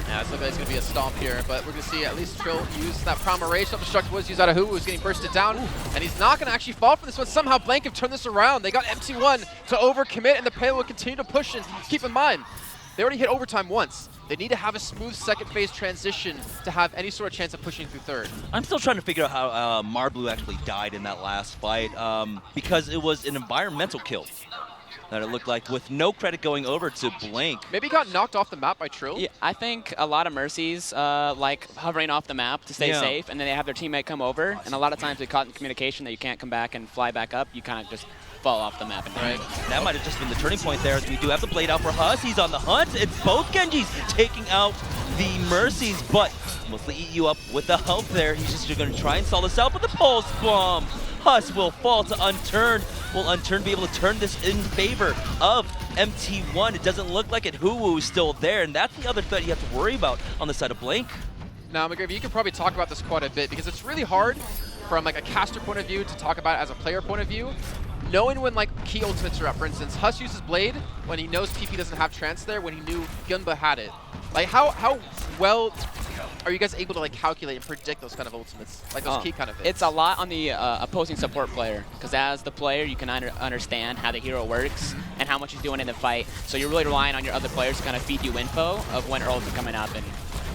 Yeah, it's looking like it's going to be a stomp here, but we're going to see at least Trill use that Primal Rage. Self-destruct was used out of who's getting bursted down, and he's not going to actually fall for this one. Somehow Blank have turned this around. They got MT1 to overcommit, and the payload will continue to push. And keep in mind, they already hit overtime once. They need to have a smooth second phase transition to have any sort of chance of pushing through third. I'm still trying to figure out how Marblue actually died in that last fight, because it was an environmental kill that it looked like, with no credit going over to Blank. Maybe he got knocked off the map by Trill? Yeah, I think a lot of Mercies like hovering off the map to stay safe, and then they have their teammate come over, and a lot of times they caught in communication that you can't come back and fly back up. You kind of just fall off the map. And That might have just been the turning point there, as we do have the blade out for Huss. He's on the hunt. It's both Genjis taking out the Mercies, but mostly eat you up with the health there. He's just going to try and stall this out, but the pulse bomb. Huss will fall to Unturned. Will Unturned be able to turn this in favor of MT1? It doesn't look like it. Huwu is still there, and that's the other threat you have to worry about on the side of Blank. Now, McGravy, you can probably talk about this quite a bit, because it's really hard from like a caster point of view to talk about it as a player point of view. Knowing when like key ultimates are up, for instance, Huss uses Blade when he knows TP doesn't have trance there, when he knew Gunba had it. Like how well are you guys able to like calculate and predict those kind of ultimates, like those key kind of things? It's a lot on the opposing support player, because as the player you can understand how the hero works and how much he's doing in the fight. So you're really relying on your other players to kind of feed you info of when ults are coming up, and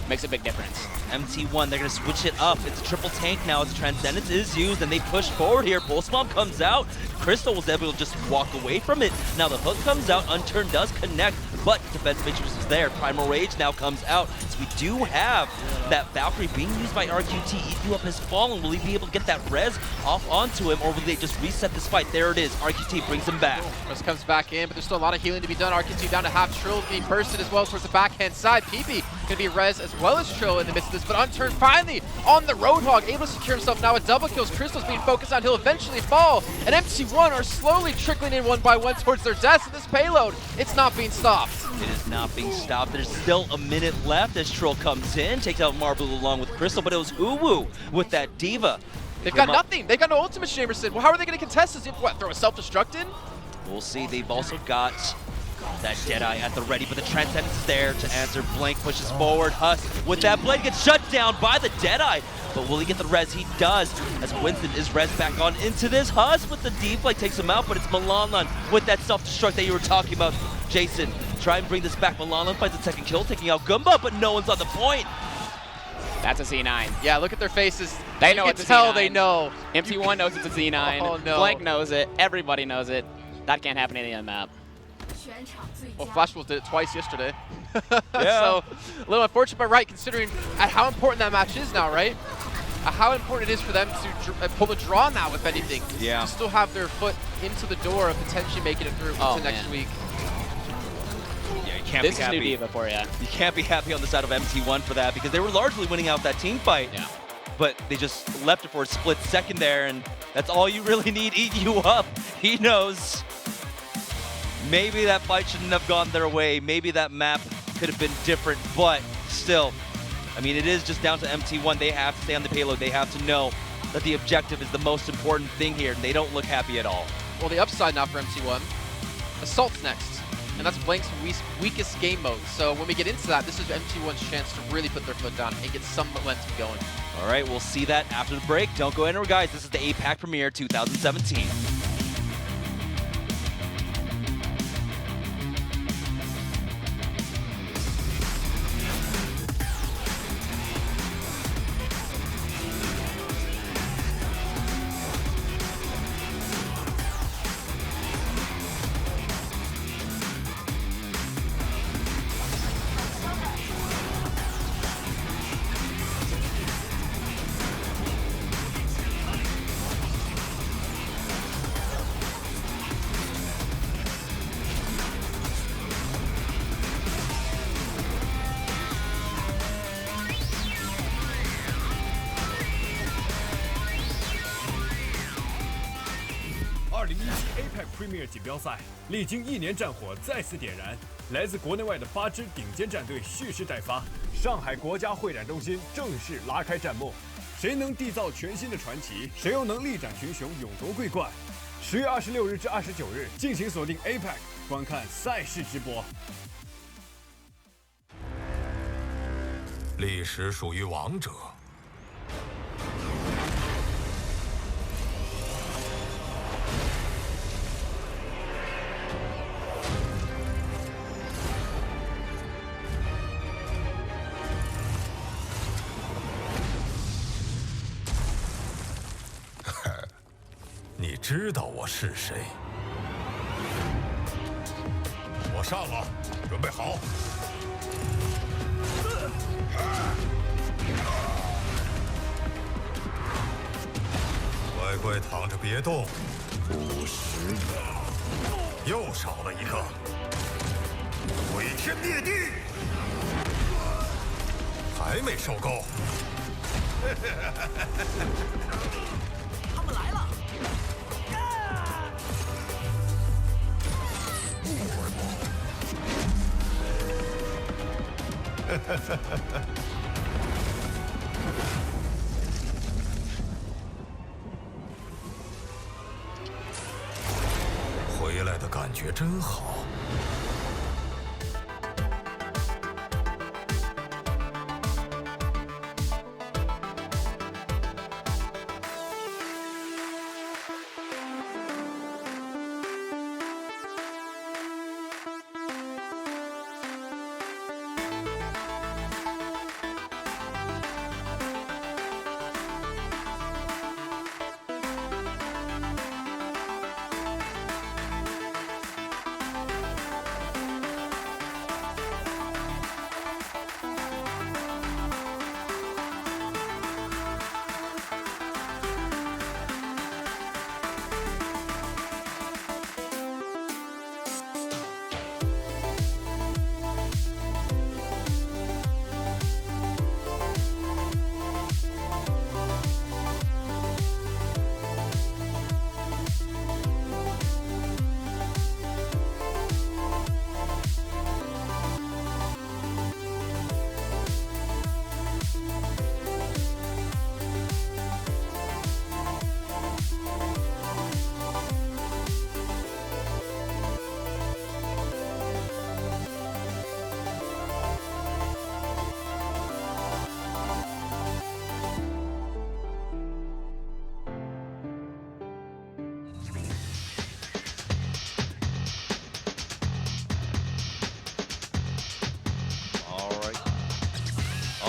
makes a big difference. MT1, they're going to switch it up. It's a triple tank now as Transcendence is used, and they push forward here. Pulse Bomb comes out. Crystal was able to just walk away from it. Now the hook comes out. Unturned does connect, but Defense Matrix is there. Primal Rage now comes out. So we do have that Valkyrie being used by RQT. EQ up has fallen. Will he be able to get that res off onto him, or will they just reset this fight? There it is. RQT brings him back. Res comes back in, but there's still a lot of healing to be done. RQT down to half. Trill being bursted as well towards the backhand side. PP going to be res as well as Trill in the midst of this, but Unturned finally on the Roadhog, able to secure himself now with double kills. Crystal's being focused on. He'll eventually fall, and MT1 are slowly trickling in one by one towards their deaths. And this payload, it's not being stopped. It is not being stopped. There's still a minute left as Trill comes in, takes out Marble along with Crystal, but it was Uwu with that Diva. They've got nothing. They've got no ultimate, Jamerson. Well, how are they going to contest this? What, throw a self-destruct in? We'll see. They've also got that Deadeye at the ready, but the Transcendence is there to answer. Blank pushes forward. Huss with that blade gets shut down by the Deadeye. But will he get the res? He does, as Winston is res back on into this. Huss with the D-Flag takes him out, but it's Malalan with that self-destruct that you were talking about, Jason. Try and bring this back. Malalan finds the second kill, taking out Gumba, but no one's on the point. That's a Z9. Yeah, look at their faces. They know it's a tell Z9. They know. MT1 knows it's a Z9. Oh, no. Blank knows it. Everybody knows it. That can't happen any other map. Well, Flash Wolves did it twice yesterday. Yeah. So, a little unfortunate, but right, considering at how important that match is now, right? How important it is for them to pull the draw now, if anything. Yeah. To still have their foot into the door of potentially making it through to next week. Yeah, you can't This be is happy. new Diva for you. You can't be happy on the side of MT1 for that, because they were largely winning out that team fight. Yeah. But they just left it for a split second there, and that's all you really need. Eat you up. He knows. Maybe that fight shouldn't have gone their way. Maybe that map could have been different, but still, I mean, it is just down to MT1. They have to stay on the payload. They have to know that the objective is the most important thing here, and they don't look happy at all. Well, the upside now for MT1, Assault's next, and that's Blank's weakest game mode. So when we get into that, this is MT1's chance to really put their foot down and get some momentum going. All right, we'll see that after the break. Don't go anywhere, guys. This is the APAC Premiere 2017. APAC Premier 锦标赛，历经1年战火再次点燃，来自国内外的8支顶尖战队蓄势待发，上海国家会展中心正式拉开战幕。谁能缔造全新的传奇？谁又能力斩群雄，勇夺桂冠？10月26日至29日，敬请锁定 APAC， 观看赛事直播。历史属于王者。你知道我是谁？我上了，准备好。乖乖躺着别动。50秒，又少了一个。毁天灭地，还没受够。他们来了！回来的感觉真好。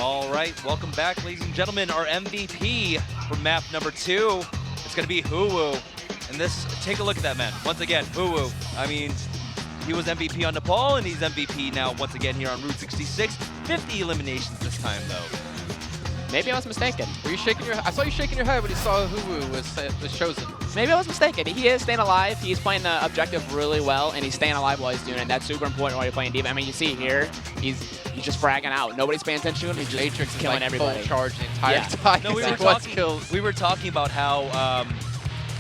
All right, welcome back, ladies and gentlemen. Our MVP for map number 2 is going to be Huwu. And this, take a look at that man. Once again, Huwu. I mean, he was MVP on Nepal, and he's MVP now once again here on Route 66. 50 eliminations this time, though. Maybe I was mistaken. Were you shaking your? I saw you shaking your head when you saw Huwu was chosen. Maybe I was mistaken. He is staying alive. He's playing the objective really well, and he's staying alive while he's doing it. That's super important while you're playing D.Va. I mean, you see here, he's just fragging out. Nobody's paying attention to him. He's just Matrix killing like everybody. Full charge the entire time. No, we were talking about how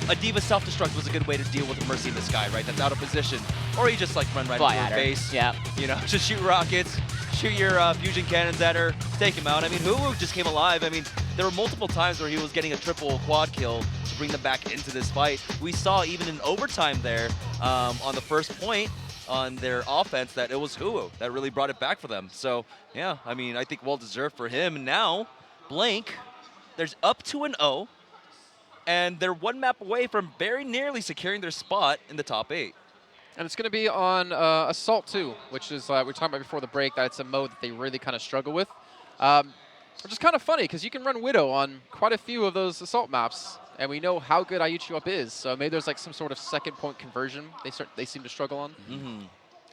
a D.Va self-destruct was a good way to deal with a Mercy in the sky, right? That's out of position. Or you just like run right into her face. Yeah. You know, just shoot rockets, shoot your fusion cannons at her, take him out. I mean, Huwu just came alive. I mean, there were multiple times where he was getting a triple quad kill to bring them back into this fight. We saw even in overtime there on the first point on their offense that it was Huwu that really brought it back for them. So, yeah, I mean, I think well-deserved for him. And now, Blank, there's up to an 0, and they're one map away from very nearly securing their spot in the top 8. And it's going to be on Assault 2, which is, we were talking about before the break, that it's a mode that they really kind of struggle with. Which is kind of funny, because you can run Widow on quite a few of those Assault maps, and we know how good IUCHU up is. So maybe there's like some sort of second point conversion they seem to struggle on. Mm-hmm.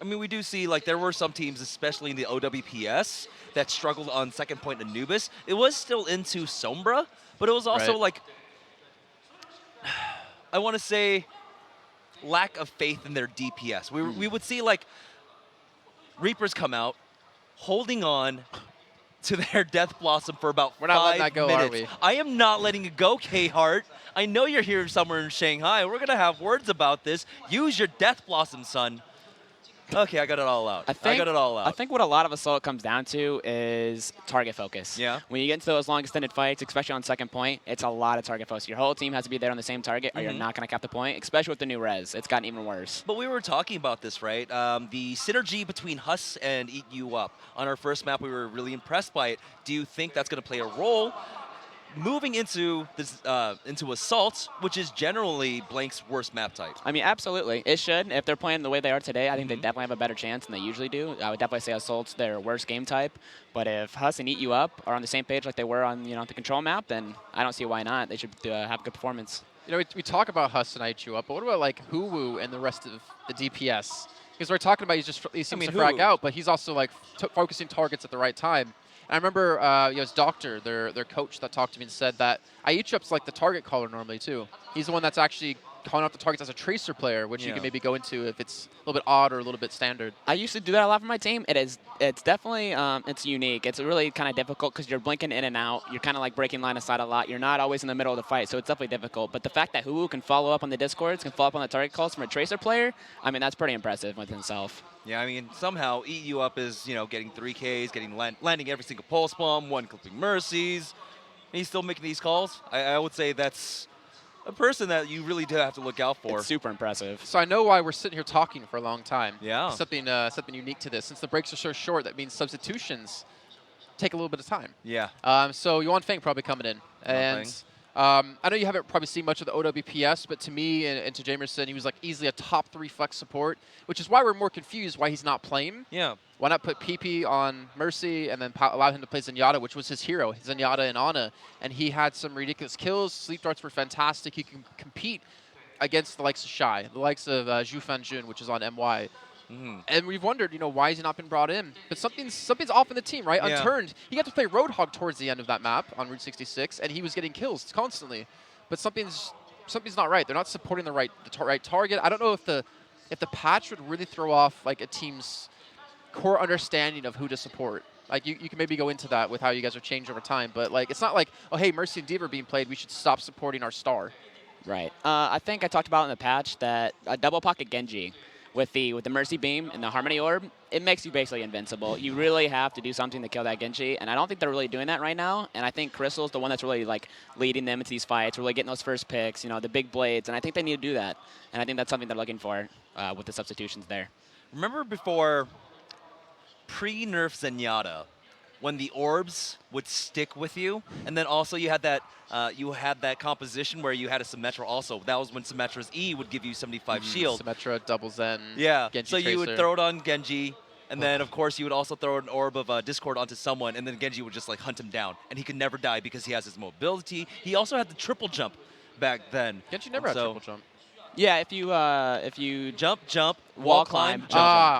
I mean, we do see, like, there were some teams, especially in the OWPS, that struggled on second point Anubis. It was still into Sombra, but it was also, like, I want to say, lack of faith in their DPS. We would see, like, Reapers come out, holding on, to their Death Blossom for about We're not letting 5 that go, are minutes. we? I am not letting it go, K-Heart. I know you're here somewhere in Shanghai. We're going to have words about this. Use your Death Blossom, son. Okay, I got it all out. I got it all out. I think what a lot of Assault comes down to is target focus. Yeah. When you get into those long extended fights, especially on second point, it's a lot of target focus. Your whole team has to be there on the same target or you're not going to cap the point, especially with the new res. It's gotten even worse. But we were talking about this, right? The synergy between Huss and Eat You Up. On our first map, we were really impressed by it. Do you think that's going to play a role moving into this into Assault, which is generally Blank's worst map type? I mean, absolutely. It should. If they're playing the way they are today, I think they definitely have a better chance than they usually do. I would definitely say Assault's their worst game type. But if Huss and Eat You Up are on the same page like they were on the control map, then I don't see why not. They should have good performance. You know, we talk about Huss and Eat You Up, but what about like Huwu and the rest of the DPS? Because we're talking about he seems to frag out, but he's also like focusing targets at the right time. And I remember it was Doctor, their coach, that talked to me and said that Aichup's like the target caller normally too. He's the one that's actually calling out the targets as a tracer player, which you can maybe go into if it's a little bit odd or a little bit standard. I used to do that a lot for my team. It's definitely it's unique. It's really kind of difficult because you're blinking in and out. You're kind of like breaking line of sight a lot. You're not always in the middle of the fight, so it's definitely difficult. But the fact that Huwu can follow up on the Discords, can follow up on the target calls from a tracer player, I mean, that's pretty impressive within itself. Yeah, I mean, somehow Eat You Up is, getting 3Ks, landing every single pulse bomb, one clipping mercies. And he's still making these calls. I would say that's a person that you really do have to look out for. It's super impressive. So I know why we're sitting here talking for a long time. Yeah. Something unique to this. Since the breaks are so short, that means substitutions take a little bit of time. Yeah. So Yuan Feng probably coming in. And I know you haven't probably seen much of the OWPS, but to me and to Jamerson, he was like easily a top 3 flex support, which is why we're more confused why he's not playing. Yeah. Why not put PP on Mercy and then allow him to play Zenyatta, which was his hero, Zenyatta and Ana, and he had some ridiculous kills. Sleep darts were fantastic. He can compete against the likes of Shy, the likes of Zhu Fanjun, which is on MY. And we've wondered, why has he not been brought in? But something's off in the team, right? Yeah. Unturned. He got to play Roadhog towards the end of that map on Route 66, and he was getting kills constantly. But something's not right. They're not supporting the right target. I don't know if the patch would really throw off like a team's core understanding of who to support. Like you can maybe go into that with how you guys are changed over time, but like it's not like, oh hey, Mercy and Diva are being played, we should stop supporting our star. Right. I think I talked about in the patch that a double pocket Genji with the Mercy Beam and the Harmony Orb, it makes you basically invincible. You really have to do something to kill that Genji, and I don't think they're really doing that right now. And I think Crystal's the one that's really like leading them into these fights, really getting those first picks, the big blades, and I think they need to do that. And I think that's something they're looking for with the substitutions there. Remember before pre-nerf Zenyatta, when the orbs would stick with you, and then also you had that composition where you had a Symmetra also. That was when Symmetra's E would give you 75 shield. Symmetra, double Zen, Yeah, Genji so Tracer. you would throw it on Genji, and then of course you would also throw an orb of Discord onto someone, and then Genji would just like hunt him down, and he could never die because he has his mobility. He also had the triple jump back then. Genji never had triple jump. Yeah, if you Jump, wall climb, jump.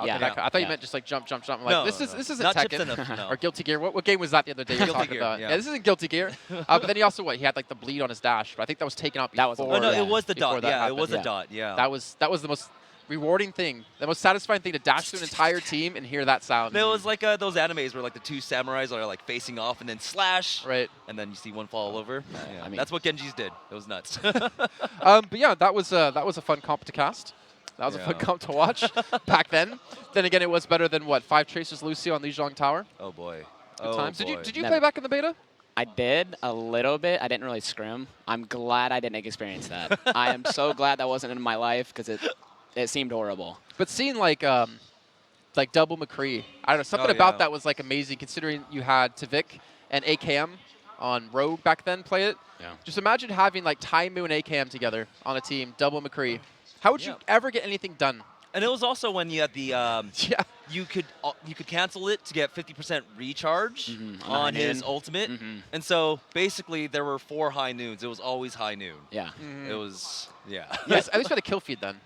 Okay, Yeah. I thought you meant just like jump. I'm like, No, this no, isn't not Tekken chips enough, no. or Guilty Gear. What game was that the other day you were Guilty talking Gear, about? yeah. Yeah, this isn't Guilty Gear. But then he also he had like the bleed on his dash, but I think that was taken out before. That was a Oh no, Yeah. it was the before dot. that Yeah, it happened. was Yeah. a dot. Yeah. That was the most rewarding thing, the most satisfying thing to dash through an entire team and hear that sound. It was like those animes where like the two samurais are like facing off and then slash, Right. and then you see one fall over. Yeah. I mean- That's what Genji's did. It was nuts. But yeah, that was a fun comp to cast. That was a fun Yeah. comp to watch back then. Then again, it was better than what 5 Tracers Lucio on Lijiang Tower. Oh boy. Good times. Boy. Did you Never. play back in the beta? I did a little bit. I didn't really scrim. I'm glad I didn't experience that. I am so glad that wasn't in my life because it seemed horrible. But seeing like double McCree, I don't know, something Oh, about yeah. that was like amazing considering you had Tavik and AKM on Rogue back then play it. Yeah. Just imagine having like Taimu and AKM together on a team, double McCree. How would you ever get anything done? And it was also when you had the Yeah. you could cancel it to get 50% recharge Mhm, on high his noon. ultimate. Mhm. And so basically there were 4 high noons. It was always high noon. Yeah. It was Yes, at least we had a kill feed then.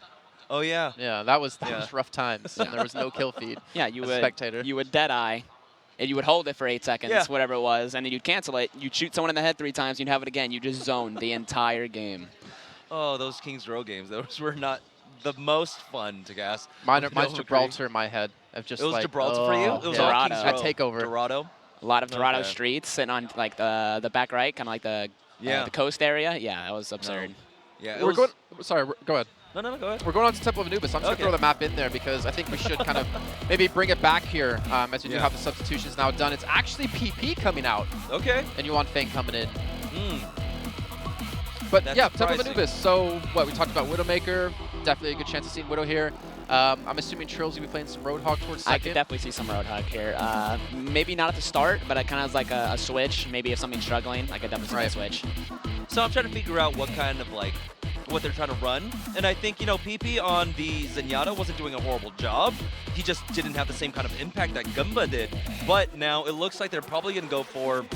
Oh yeah. Yeah, that was Yeah. rough times. And there was no kill feed. Yeah, you as would a spectator. you would Deadeye, and you would hold it for 8 seconds, Yeah. whatever it was, and then you'd cancel it. You'd shoot someone in the head 3 times, you'd have it again. You just zoned the entire game. Oh, those Kings Row games. Those were not the most fun to cast. Mine's Double McCree. Gibraltar in my head. Of just It was like, Gibraltar for you? oh, It was yeah. all Dorado. Kings At Row. Takeover. Dorado. A lot of Dorado Okay. streets sitting on like the back right, kind of like the coast area. Yeah, that was absurd. Yeah, We're going. Sorry, go ahead. No, go ahead. We're going on to Temple of Anubis. I'm just Okay. going to throw the map in there because I think we should kind of maybe bring it back here as we do have the substitutions now done. It's actually PP coming out Okay. and Yuan Fang coming in. Mm. But That's yeah, Temple of surprising. Anubis. So what, we talked about Widowmaker. Definitely a good chance of seeing Widow here. I'm assuming Trill's going to be playing some Roadhog towards I second. could definitely see some Roadhog here. Maybe not at the start, but it kind of is like a switch. Maybe if something's struggling, I could definitely see that switch. So I'm trying to figure out what kind of like what they're trying to run, and I think PP on the Zenyatta wasn't doing a horrible job. He just didn't have the same kind of impact that Gumba did. But now it looks like they're probably going to go for,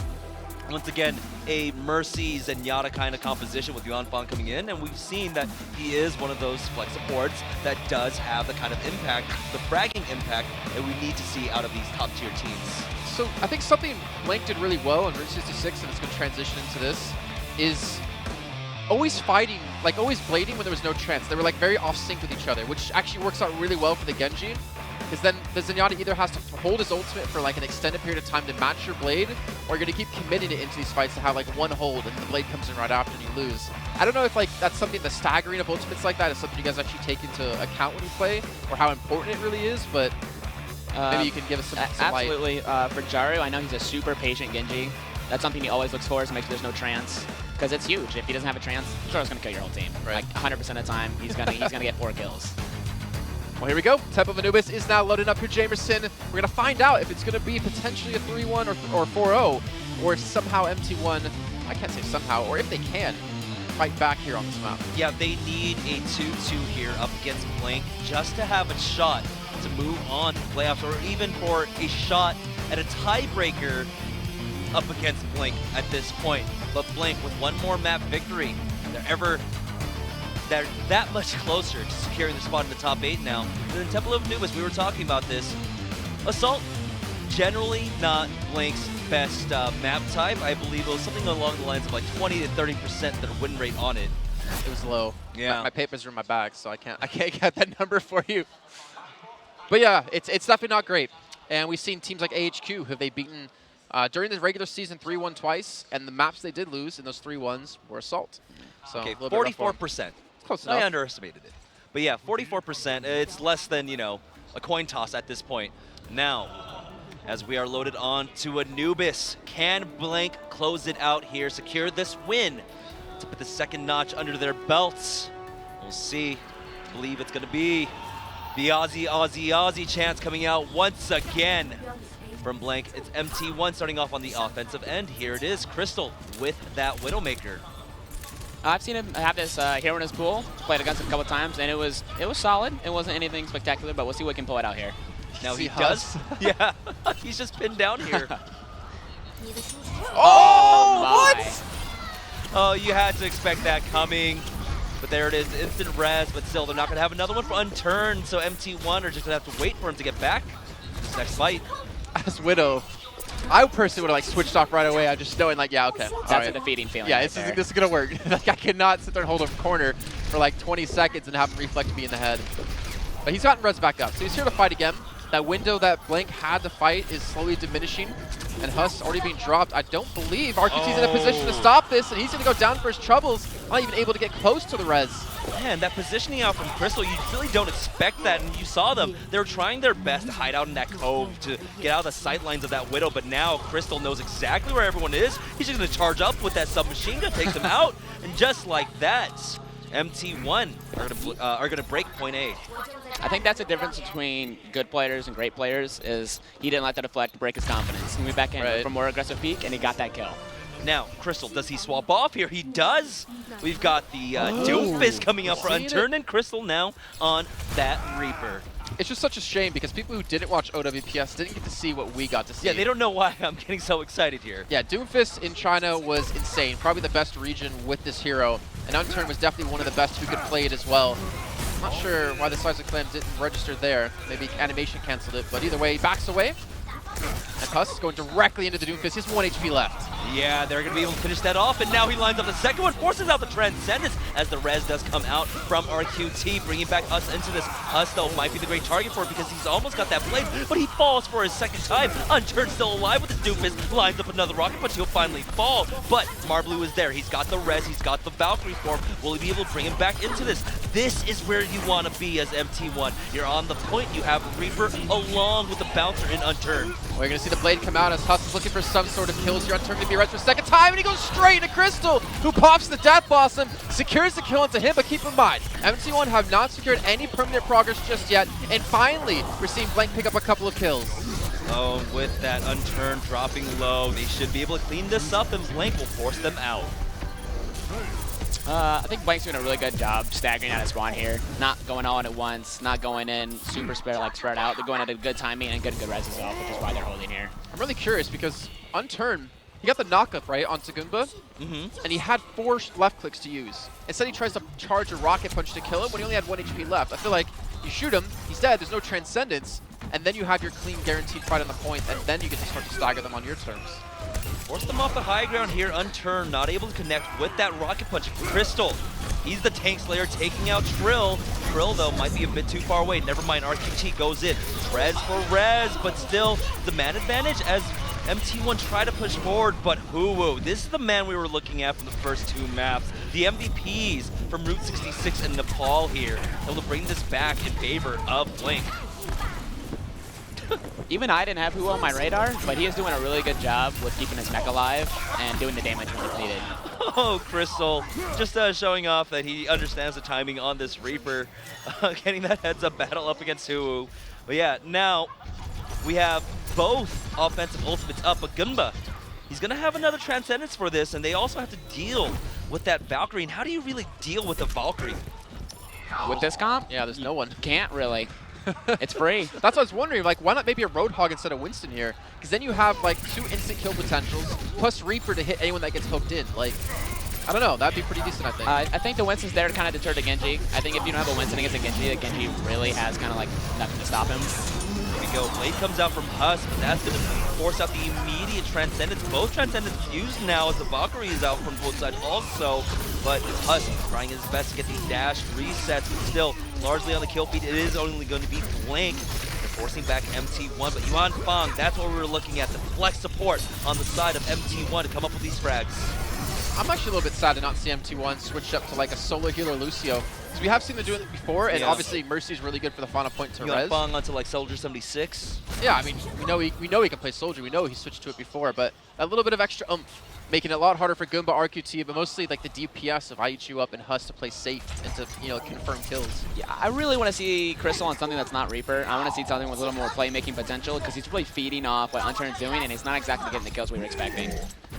once again, a Mercy Zenyatta kind of composition with Yuan Fang coming in, and we've seen that he is one of those flex supports that does have the kind of impact, the fragging impact that we need to see out of these top tier teams. So I think something Blank did really well in Route 66, and it's going to transition into this, is always fighting, like always blading when there was no trance. They were like very off sync with each other, which actually works out really well for the Genji. Because then the Zenyatta either has to hold his ultimate for like an extended period of time to match your blade, or you're going to keep committing it into these fights to have like one hold and the blade comes in right after and you lose. I don't know if like that's something, the staggering of ultimates like that is something you guys actually take into account when you play, or how important it really is, but maybe you can give us some light. Absolutely. For Jaru, I know he's a super patient Genji. That's something he always looks for, is to make sure there's no trance. Because it's huge. If he doesn't have a trance, Jaru's going to kill your whole team. Right. Like 100% of the time, he's gonna get 4 kills. Well, here we go. Temple of Anubis is now loaded up here, Jamerson. We're going to find out if it's going to be potentially a 3-1 or 4-0, or if somehow MT1, I can't say somehow, or if they can, fight back here on this map. Yeah, they need a 2-2 here up against Blank just to have a shot to move on to playoffs, or even for a shot at a tiebreaker up against Blank at this point. But Blank, with one more map victory, they're that much closer to securing the spot in the top 8 now. And then Temple of Anubis, we were talking about this. Assault, generally not Blank's best map type. I believe it was something along the lines of like 20 to 30% their win rate on it. It was low. Yeah. My papers are in my bag, so I can't get that number for you. But yeah, it's definitely not great. And we've seen teams like AHQ, have they beaten during the regular season 3-1 twice, and the maps they did lose in those 3-1s were Assault. So Okay, a little bit rough for 'em. 44%. Close enough. I underestimated it. But yeah, 44%. It's less than, you know, a coin toss at this point. Now, as we are loaded on to Anubis, can Blank close it out here, secure this win to put the second notch under their belts? We'll see. I believe it's going to be the Aussie chance coming out once again from Blank. It's MT1 starting off on the offensive end. Here it is, Crystal with that Widowmaker. I've seen him have this hero in his pool, played against him a couple times, and it was solid. It wasn't anything spectacular, but we'll see what he can pull it out here. Now he See does. Huss? Yeah, he's just pinned down here. Oh, what? Oh, you had to expect that coming. But there it is, instant res, but still, they're not going to have another one for unturned, so MT1 are just going to have to wait for him to get back. This next fight. As Widow, I personally would have like switched off right away. I just knowing like, yeah, okay. That's a defeating feeling. Yeah, right this is gonna work. Like I cannot sit there and hold a corner for like 20 seconds and have him reflect me in the head. But he's gotten res back up, so he's here to fight again. That window that Blank had to fight is slowly diminishing, and Huss already being dropped. I don't believe RQT's in a position to stop this, and he's gonna go down for his troubles. Not even able to get close to the res. Man, that positioning out from Crystal, you really don't expect that, and you saw them. They were trying their best to hide out in that cove to get out of the sight lines of that Widow, but now Crystal knows exactly where everyone is. He's just going to charge up with that submachine gun, take them out, and just like that, MT1 are going to break point A. I think that's the difference between good players and great players, is he didn't let the deflect break his confidence. He went back in for more aggressive peak, and he got that kill. Now, Crystal, does he swap off here? He does. We've got the Doomfist coming up for unturned, and Crystal now on that Reaper. It's just such a shame because people who didn't watch OWPS didn't get to see what we got to see. Yeah, they don't know why I'm getting so excited here. Yeah, Doomfist in China was insane. Probably the best region with this hero. And Unturned was definitely one of the best who could play it as well. I'm not sure why the Size of Clan didn't register there. Maybe animation canceled it, but either way, he backs away. And Huss is going directly into the Doomfist. He has 1 HP left. Yeah, they're going to be able to finish that off, and now he lines up the second one, forces out the Transcendence as the res does come out from RQT, bringing back Huss into this. Huss, though, might be the great target for it because he's almost got that blade, but he falls for his second time. Unturned still alive with his Doofus, lines up another rocket, but he'll finally fall. But Marblue is there. He's got the res, he's got the Valkyrie form. Will he be able to bring him back into this? This is where you want to be as MT1. You're on the point, you have Reaper along with the Bouncer in Unturned. We're going to see the blade come out as Huss is looking for some sort of kills here. Unturned to be res for a second time, and he goes straight into Crystal, who pops the Death Blossom, secures the kill into him, but keep in mind, MT1 have not secured any permanent progress just yet, and finally, we're seeing Blank pick up a couple of kills. Oh, with that Unturned dropping low, they should be able to clean this up, and Blank will force them out. I think Blank's doing a really good job staggering out of spawn here. Not going all in at once, not going in super spread out. They're going at a good timing and good res as well, which is why they're holding here. I'm really curious because Unturned, he got the knockup, right, on Tagumba, and he had 4 left clicks to use. Instead, he tries to charge a rocket punch to kill him when he only had 1 HP left. I feel like you shoot him, he's dead, there's no Transcendence, and then you have your clean guaranteed fight on the point, and then you get to start to stagger them on your terms. Force them off the high ground here, Unturned, not able to connect with that rocket punch. Crystal, he's the tank slayer taking out Trill. Trill, though, might be a bit too far away. Never mind, RQT goes in. Res for res, but still the man advantage as MT1 try to push forward, but Huwu, this is the man we were looking at from the first 2 maps. The MVPs from Route 66 and Nepal here, able to bring this back in favor of Blink. Even I didn't have Huo on my radar, but he is doing a really good job with keeping his mech alive and doing the damage when it's needed. Oh, Crystal, just showing off that he understands the timing on this Reaper, getting that heads-up battle up against Huwu. But yeah, now we have both offensive ultimates up, but Gunba, he's going to have another Transcendence for this, and they also have to deal with that Valkyrie. And how do you really deal with a Valkyrie? With this comp? Yeah, there's no one. Can't really. It's free. That's what I was wondering, like, why not maybe a Roadhog instead of Winston here? Because then you have, like, 2 instant kill potentials, plus Reaper to hit anyone that gets hooked in. Like, I don't know, that'd be pretty decent, I think. I think the Winston's there to kind of deter the Genji. I think if you don't have a Winston against a Genji, the Genji really has kind of, like, nothing to stop him. There we go. Blade comes out from Huss, but that's going to force out the immediate Transcendence. Both Transcendence used now as the Valkyrie is out from both sides also. But Huss trying his best to get these dash resets, but still largely on the kill feed. It is only going to be Blank. They're forcing back MT1, but Yuan Fang, that's what we were looking at. The flex support on the side of MT1 to come up with these frags. I'm actually a little bit sad to not see MT1 switch up to like a solo healer Lucio. Because we have seen them doing it before, and obviously Mercy's really good for the final point to res. Yuan Fang onto like Soldier 76. Yeah, I mean, we know he can play Soldier. We know he switched to it before, but a little bit of extra oomph, making it a lot harder for Goomba, RQT, but mostly like the DPS of IHU up and Huss to play safe and to, you know, confirm kills. Yeah, I really want to see Crystal on something that's not Reaper. I want to see something with a little more playmaking potential because he's really feeding off what Unturned's doing, and he's not exactly getting the kills we were expecting.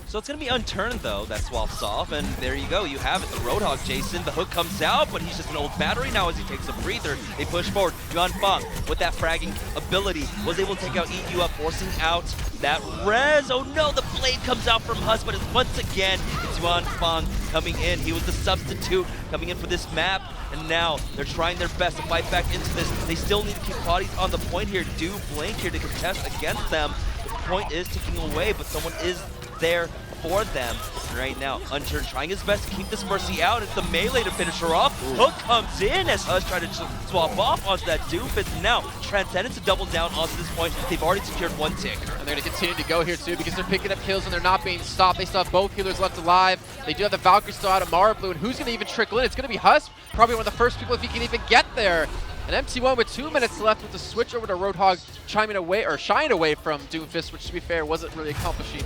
So it's going to be Unturned, though, that swaps off, and there you go. You have it, the Roadhog, Jason. The hook comes out, but he's just an old battery now as he takes a breather. They push forward. Yuan Fang, with that fragging ability, was able to take out EU up, forcing out that res. Oh no, the blade comes out from Huss, but once again, it's Yuan Fang coming in. He was the substitute coming in for this map, and now they're trying their best to fight back into this. They still need to keep bodies on the point here. Do Blink here to contest against them. The point is ticking away, but someone is there for them right now. Unturned trying his best to keep this Mercy out. It's the melee to finish her off. Hook comes in as Huss tried to swap off onto that Doofus. Now, Transcendence to double down onto this point. They've already secured 1 tick. And they're going to continue to go here too because they're picking up kills and they're not being stopped. They still have both healers left alive. They do have the Valkyrie still out of Marblue, and who's going to even trickle in? It's going to be Huss, probably one of the first people if he can even get there. And MT1 with 2 minutes left with the switch over to Roadhog shying away from Doomfist, which to be fair wasn't really accomplishing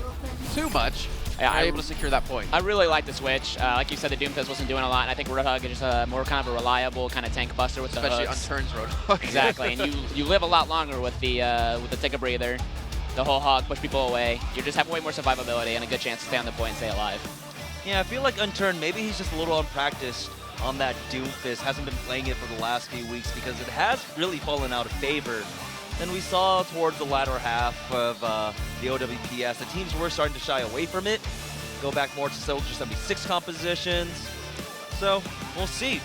too much. Yeah, able to secure that point. I really like the switch. Like you said, the Doomfist wasn't doing a lot, and I think Roadhog is just more kind of a reliable kind of tank buster with especially the hooks. Unturned's Roadhog. Exactly, and you live a lot longer with the take a breather, the whole hog, push people away. You just have way more survivability and a good chance to stay on the point and stay alive. Yeah, I feel like Unturned, maybe he's just a little unpracticed on that Doomfist. Hasn't been playing it for the last few weeks because it has really fallen out of favor. Then we saw towards the latter half of the OWPS, the teams were starting to shy away from it, go back more to Soldier 76 compositions. So we'll see.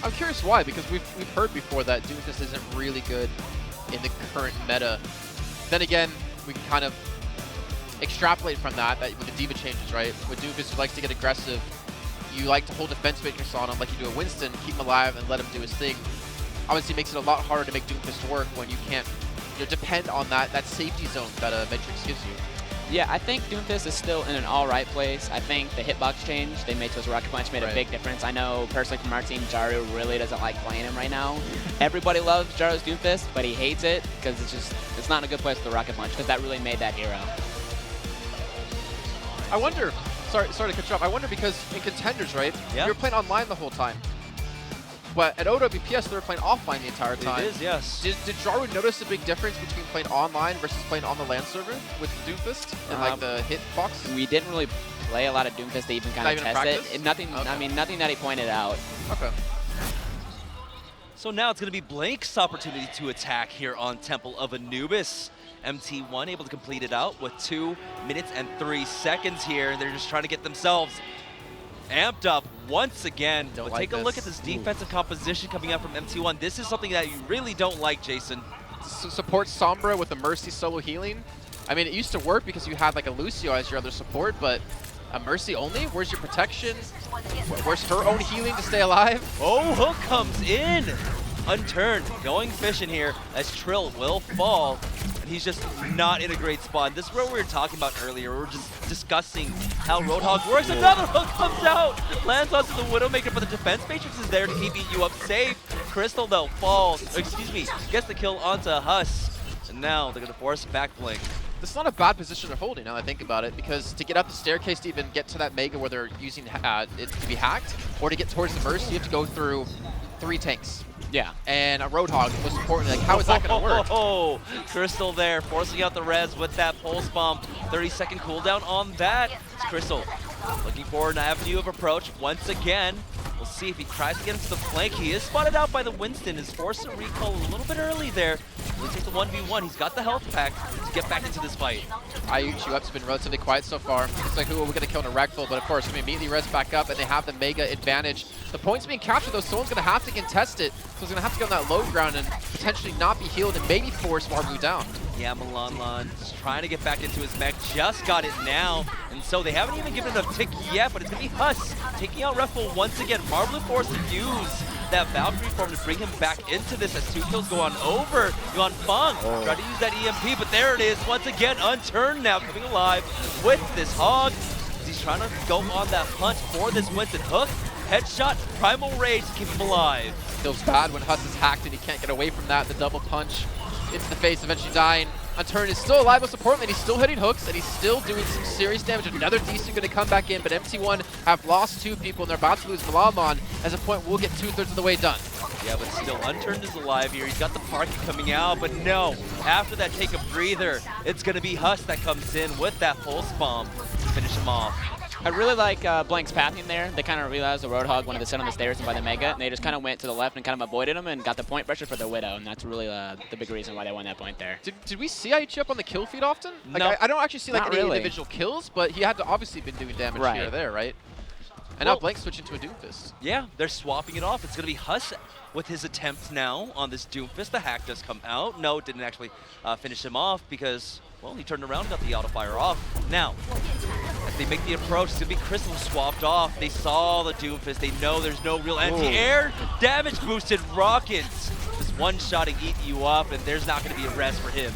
I'm curious why, because we've heard before that Doomfist isn't really good in the current meta. Then again, we can kind of extrapolate from that with the diva changes, right? With Doofus, who likes to get aggressive, you like to hold defense matrix on him like you do a Winston, keep him alive and let him do his thing. Obviously, it makes it a lot harder to make Doomfist work when you can't depend on that safety zone that a Matrix gives you. Yeah, I think Doomfist is still in an all-right place. I think the hitbox change they made to his Rocket Punch made a big difference. I know, personally, from our team, Jaru really doesn't like playing him right now. Everybody loves Jaru's Doomfist, but he hates it because it's not in a good place with the Rocket Punch because that really made that hero. I wonder, sorry to cut you off, I wonder because in Contenders, right, Yeah. you were playing online the whole time. But at OWPS, they were playing offline the entire time. It is, yes. Did Jaru notice a big difference between playing online versus playing on the LAN server with Doomfist and like the hitbox? We didn't really play a lot of Doomfist to even kind of test it. Nothing. Okay. I mean, nothing that he pointed out. Okay. So now it's going to be Blank's opportunity to attack here on Temple of Anubis. MT1 able to complete it out with 2 minutes and 3 seconds here. They're just trying to get themselves amped up once again. But take a look at this defensive composition coming out from MT1. This is something that you really don't like, Jason. Support Sombra with the Mercy solo healing. I mean, it used to work because you had like a Lucio as your other support, but a Mercy only? Where's your protection? Where's her own healing to stay alive? Oh, Hook comes in. Unturned, going fishing here as Trill will fall. And he's just not in a great spot. This is where we were talking about earlier. We were just discussing how Roadhog works. Another hook comes out, lands onto the Widowmaker, but the defense matrix is there to keep you up safe. Crystal, though, falls, gets the kill onto Huss. And now they're going to force back Blink. This is not a bad position they're holding now that I think about it, because to get up the staircase to even get to that Mega where they're using it to be hacked, or to get towards the Mercy, you have to go through 3 tanks. Yeah. And a Roadhog, most importantly, like how is that going to work? Oh, Crystal there, forcing out the res with that Pulse Bomb. 30-second cooldown on that. It's Crystal looking for an avenue of approach once again. We'll see if he tries to get into the flank. He is spotted out by the Winston, is forced to recall a little bit early there. He'll take the 1v1. He's got the health pack to get back into this fight. IU Up's been relatively quiet so far. It's like, who are we going to kill in a Wreckful? But of course, we immediately res back up, and they have the Mega advantage. The point's being captured, though. Someone's going to have to contest it. So he's going to have to get on that low ground and potentially not be healed and maybe force Marbu down. Yeah, Milanlan is trying to get back into his mech, just got it now. And so they haven't even given it a tick yet, but it's going to be Huss taking out Wreckful once again. Marbu forced to use that Valkyrie form to bring him back into this as 2 kills go on over. Yuan Feng tried to use that EMP, but there it is. Once again, Unturned now coming alive with this Hog. He's trying to go on that punch for this Winston. Hook, headshot, Primal Rage to keep him alive. Feels bad when Huss is hacked and he can't get away from that. The double punch into the face, eventually dying. Unturned is still alive, most importantly, he's still hitting hooks, and he's still doing some serious damage. Another DC going to come back in, but MT1 have lost 2 people, and they're about to lose Milanlan. As a point, we'll get 2/3 of the way done. Yeah, but still, Unturned is alive here. He's got the Parky coming out, but no. After that take a breather, it's going to be Huss that comes in with that Pulse Bomb to finish him off. I really like Blank's pathing there. They kind of realized the Roadhog wanted to sit on the stairs and by the Mega, and they just kind of went to the left and kind of avoided him and got the point pressure for the Widow, and that's really the big reason why they won that point there. Did we see IU up on the kill feed often? Like, No. I don't actually see like Not any really. individual kills, but he had to obviously been doing damage here or there, right? And now Blank switching to a Doomfist. Yeah, they're swapping it off. It's going to be Huss with his attempt now on this Doomfist. The hack does come out. No, it didn't actually finish him off because, well, he turned around and got the auto fire off. Now, as they make the approach, it's going to be Crystal swapped off. They saw the Doomfist. They know there's no real anti-air. Damage boosted rockets. Just one-shotting eating you up, and there's not going to be a rest for him.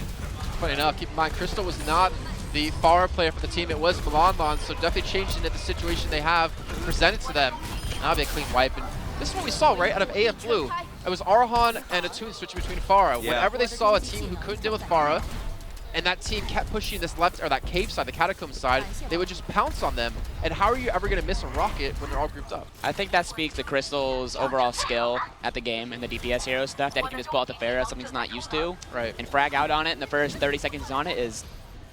Funny enough, keep in mind, Crystal was not the Pharah player for the team. It was Milanlan, so definitely changed into the situation they have presented to them. Now be a clean wipe. And this is what we saw, right, out of AF Blue. It was Arhan and Atune switching between Pharah. Yeah. Whenever they saw a team who couldn't deal with Pharah, and that team kept pushing this left, or that cave side, the catacomb side, they would just pounce on them. And how are you ever going to miss a rocket when they're all grouped up? I think that speaks to Crystal's overall skill at the game and the DPS hero stuff, that he can just pull out the Pharah, something he's not used to, Right. and frag out on it in the first 30 seconds he's on it is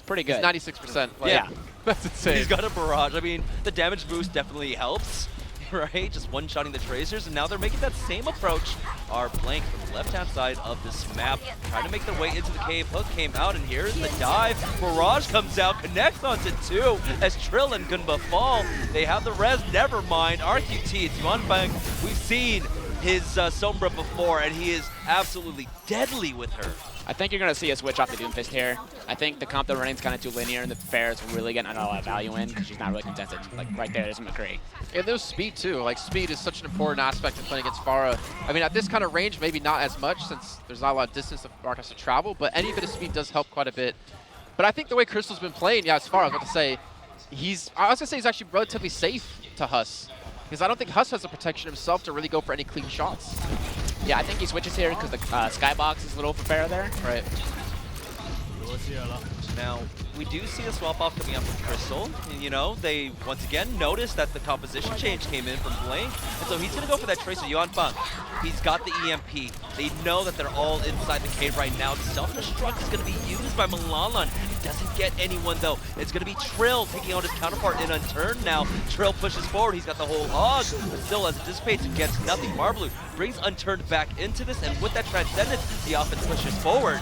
pretty good. It's 96%. Like, Yeah. That's insane. He's got a barrage. I mean, the damage boost definitely helps, right? Just one-shotting the Tracers, and now they're making that same approach. Our Blank from the left-hand side of this map, trying to make their way into the cave. Hook came out, and here's the dive. Barrage comes out, connects onto 2 as Trill and Gunba fall. They have the res, never mind. RQT, it's Yuan Feng. We've seen his Sombra before, and he is absolutely deadly with her. I think you're going to see a switch off the Doomfist here. I think the comp they're running is kind of too linear, and the fair is really getting a lot of value in because she's not really contested. Like right there's McCree. And there's speed too. Like speed is such an important aspect of playing against Pharah. I mean, at this kind of range, maybe not as much since there's not a lot of distance that Mark has to travel, but any bit of speed does help quite a bit. But I think the way Crystal's been playing, yeah, as far as I was about to say, he's actually relatively safe to Huss. Because I don't think Huss has the protection himself to really go for any clean shots. Yeah, I think he switches here because the skybox is a little for fair there. Right. Now, we do see a swap off coming up from Crystal. And, you know, they once again noticed that the composition change came in from Blank. And so he's going to go for that Tracer Yuan Fang. He's got the EMP. They know that they're all inside the cave right now. Self-destruct is going to be used by Malalan. He doesn't get anyone, though. It's going to be Trill taking out his counterpart in Unturned now. Trill pushes forward. He's got the whole hog. But still, as it dissipates, it gets nothing. Marbleu brings Unturned back into this. And with that Transcendence, the offense pushes forward.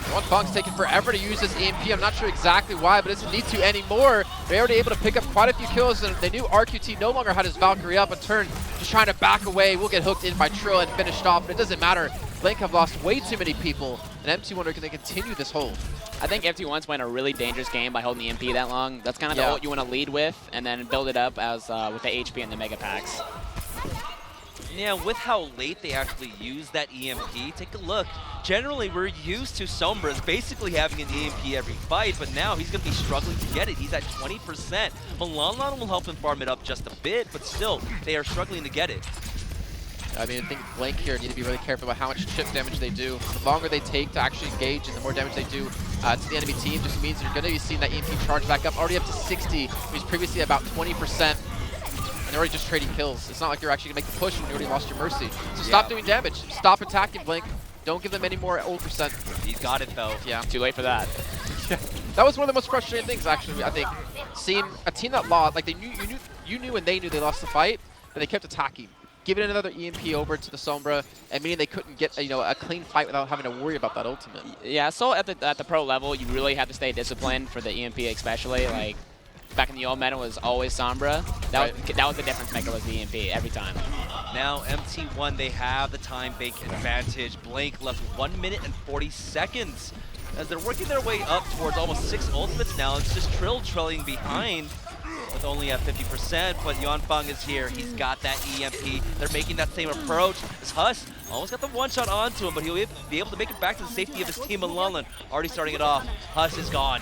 Yuan Fang's taking forever to use this EMP. I'm not sure exactly why, but doesn't need to anymore. They're already able to pick up quite a few kills, and they knew RQT no longer had his Valkyrie up. Unturned just trying to back away. We'll get hooked in by Trill and finished off, but it doesn't matter. Blank have lost way too many people, and MT1 are going to continue this hold. I think MT1's playing a really dangerous game by holding the EMP that long. That's kind of the ult you want to lead with, and then build it up as with the HP and the Mega Packs. Yeah, with how late they actually use that EMP, take a look. Generally, we're used to Sombras basically having an EMP every fight, but now he's going to be struggling to get it. He's at 20%. Malalan will help him farm it up just a bit, but still, they are struggling to get it. I mean, I think Blank here need to be really careful about how much chip damage they do. The longer they take to actually engage and the more damage they do to the enemy team just means you're going to be seeing that EMP charge back up, already up to 60, which is previously about 20%. They're already just trading kills. It's not like you're actually going to make the push when you already lost your Mercy. So stop doing damage. Stop attacking Blink. Don't give them any more ult percent. He's got it, though. Yeah. Too late for that. Yeah. That was one of the most frustrating things, actually, I think. Seeing a team that lost, like you knew and they knew they lost the fight, but they kept attacking. Giving another EMP over to the Sombra, and meaning they couldn't get a clean fight without having to worry about that ultimate. Yeah, so at the pro level, you really have to stay disciplined for the EMP especially. Like, back in the old meta was always Sombra. That was the difference maker, was the EMP every time. Now MT1, they have the time bank advantage. Blank left 1 minute and 40 seconds. As they're working their way up towards almost 6 ultimates now, it's just Trill trailing behind with only at 50%, but Yuan Fang is here. He's got that EMP. They're making that same approach as Huss. Almost got the one-shot onto him, but he'll be able to make it back to the safety of his team. Malalan already starting it off. Huss is gone.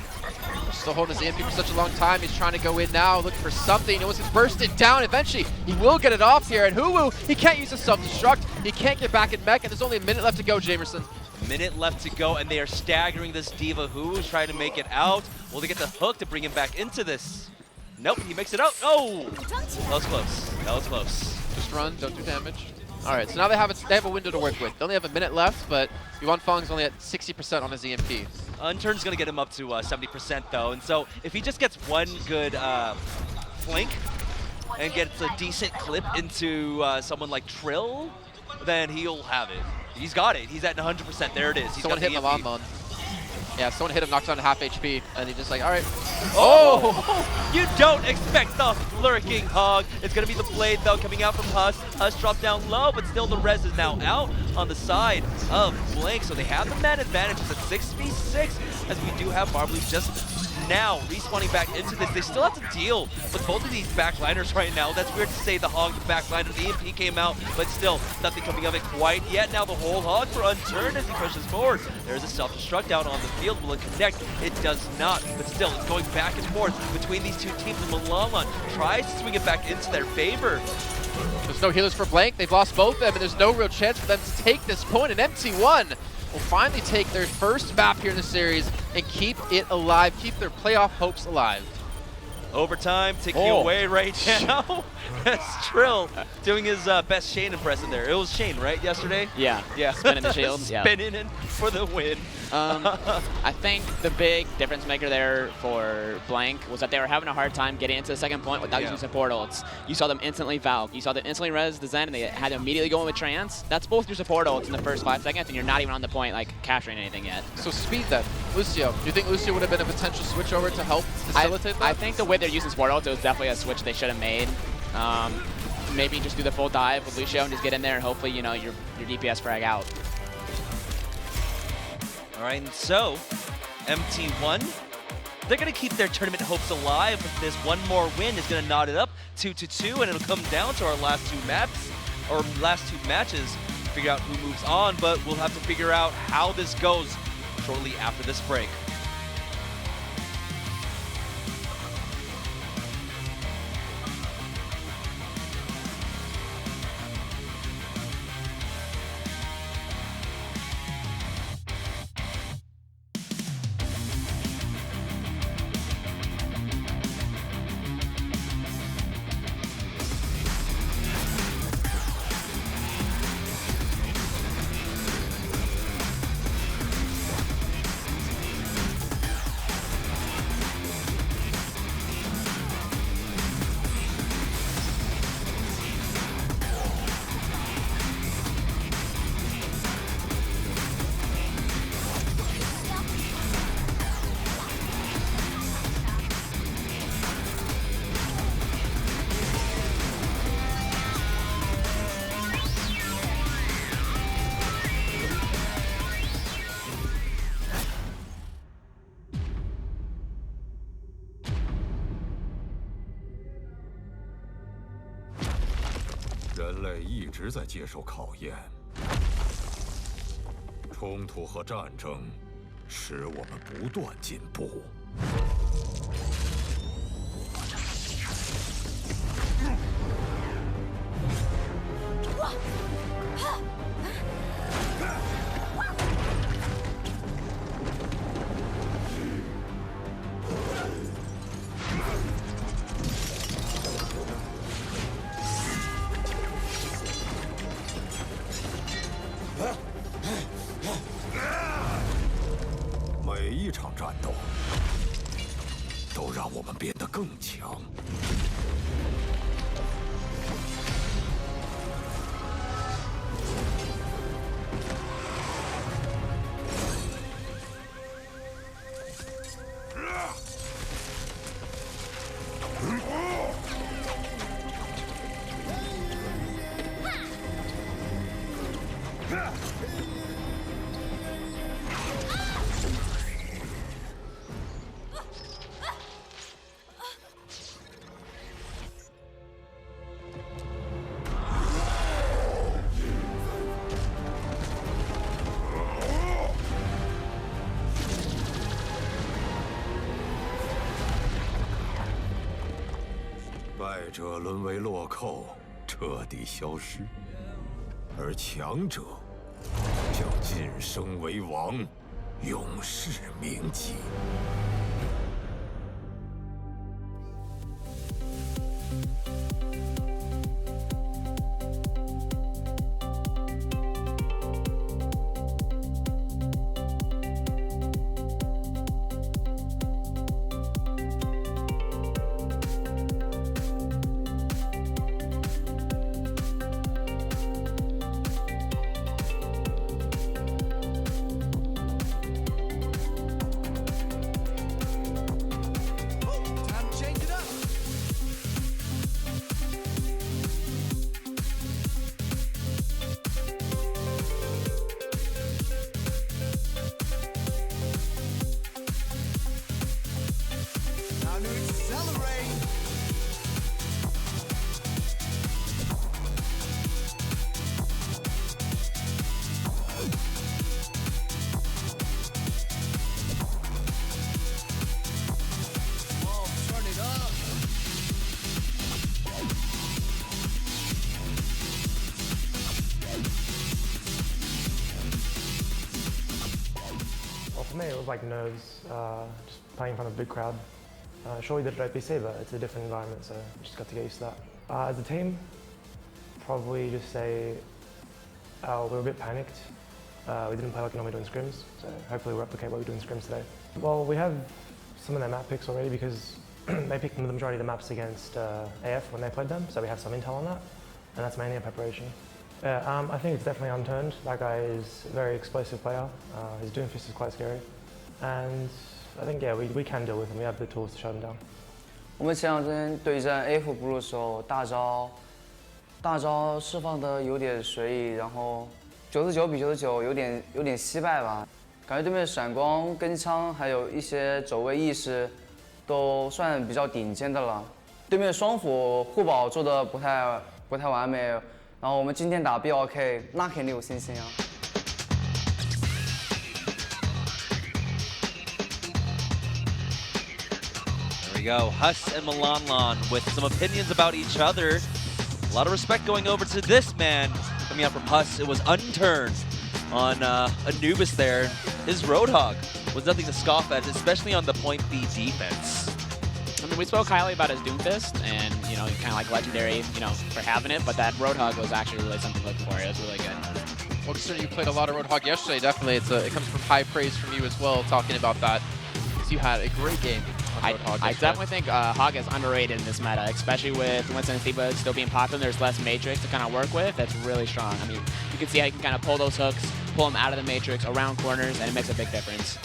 Still holding his EMP for such a long time. He's trying to go in now, looking for something. He wants to burst it down. Eventually, he will get it off here. And Huwu, he can't use his self-destruct. He can't get back in mech, and there's only a minute left to go, Jamerson. Minute left to go, and they are staggering this Diva. Huwu's trying to make it out. Will they get the hook to bring him back into this? Nope, he makes it out. Oh! That was close. That was close. Just run, don't do damage. All right, so now they have a window to work with. They only have a minute left, but Yuan Fang's only at 60% on his EMP. Unturn's going to get him up to 70% though, and so if he just gets one good flank and gets a decent clip into someone like Trill, then he'll have it. He's got it. He's at 100%. There it is. He's someone got hit the him EMP. on. Yeah, someone hit him, knocked down to half HP, and he's just like, all right. Oh! You don't expect the lurking hog. It's going to be the blade, though, coming out from Huss. Huss dropped down low, but still the res is now out on the side of Blank. So they have the man advantage. It's a 6v6, as we do have Marbleu just now respawning back into this. They still have to deal with both of these backliners right now. That's weird to say the hog, the backliner, the EMP came out, but still nothing coming of it quite yet. Now the whole hog for Unturned as he pushes forward. There's a self-destruct out on the field. Will it connect? It does not, but still it's going back and forth between these two teams. And Malalan tries to swing it back into their favor. There's no healers for Blank. They've lost both of them, and there's no real chance for them to take this point. And MT1 will finally take their first map here in the series and keep it alive, keep their playoff hopes alive. Overtime ticking away right now. That's Trill doing his best Shane impression there. It was Shane, right, yesterday? Yeah. Yeah. Spinning the shields. Yeah. Spinning in for the win. I think the big difference maker there for Blank was that they were having a hard time getting into the second point without using support ults. You saw them instantly Valve. You saw them instantly res the Zen, and they had to immediately go in with Trance. That's both your support ults in the first 5 seconds, and you're not even on the point, like, capturing anything yet. So speed then. Lucio, do you think Lucio would have been a potential switch over to help facilitate that? I think the way they're using support ults, it was definitely a switch they should have made. Maybe just do the full dive with Lucio and just get in there and hopefully, you know, your DPS frag out. All right, and so MT1, they're going to keep their tournament hopes alive. This one more win is going to knot it up 2-2, and it'll come down to our last two matches to figure out who moves on, but we'll have to figure out how this goes shortly after this break.人类一直在接受考验，冲突和战争使我们不断进步。每一场战斗都让我们变得更强。败者沦为落寇，彻底消失，而强者将晋升为王，永世铭记。For me, it was like nerves, just playing in front of a big crowd. Sure, we did it at APC, but it's a different environment, so we just got to get used to that. As a team, probably just say we were a bit panicked. We didn't play like we normally do in scrims, so hopefully we'll replicate what we do in scrims today. Well, we have some of their map picks already because they picked the majority of the maps against AF when they played them, so we have some intel on that, and that's mainly a preparation. I think it's definitely unturned. That guy is a very explosive player. His Doomfist is quite scary. And I think, yeah, we can deal with him. We have the tools to shut him down. 我们前两天对战 AF Blue 的时候，大招释放的有点随意，然后99比99有点惜败吧。感觉对面闪光、跟枪还有一些走位意识都算比较顶尖的了。对面双辅护保做的不太完美，然后我们今天打 BLK 那肯定有信心啊。 There we go. Huss and Milanlon with some opinions about each other. A lot of respect going over to this man. Coming out from Huss, it was unturned on Anubis there. His Roadhog was nothing to scoff at, especially on the point B defense. I mean, we spoke highly about his Doomfist, and you know, kind of like legendary, you know, for having it. But that Roadhog was actually really something to look for. It was really good. Well, considering you played a lot of Roadhog yesterday, definitely it comes from high praise from you as well, talking about that. Because you had a great game on Roadhog. I definitely think Hog is underrated in this meta, especially with Winston and Thiba still being popular. There's less Matrix to kind of work with. That's really strong. I mean, you can see how you can kind of pull those hooks, pull them out of the Matrix, around corners, and it makes a big difference.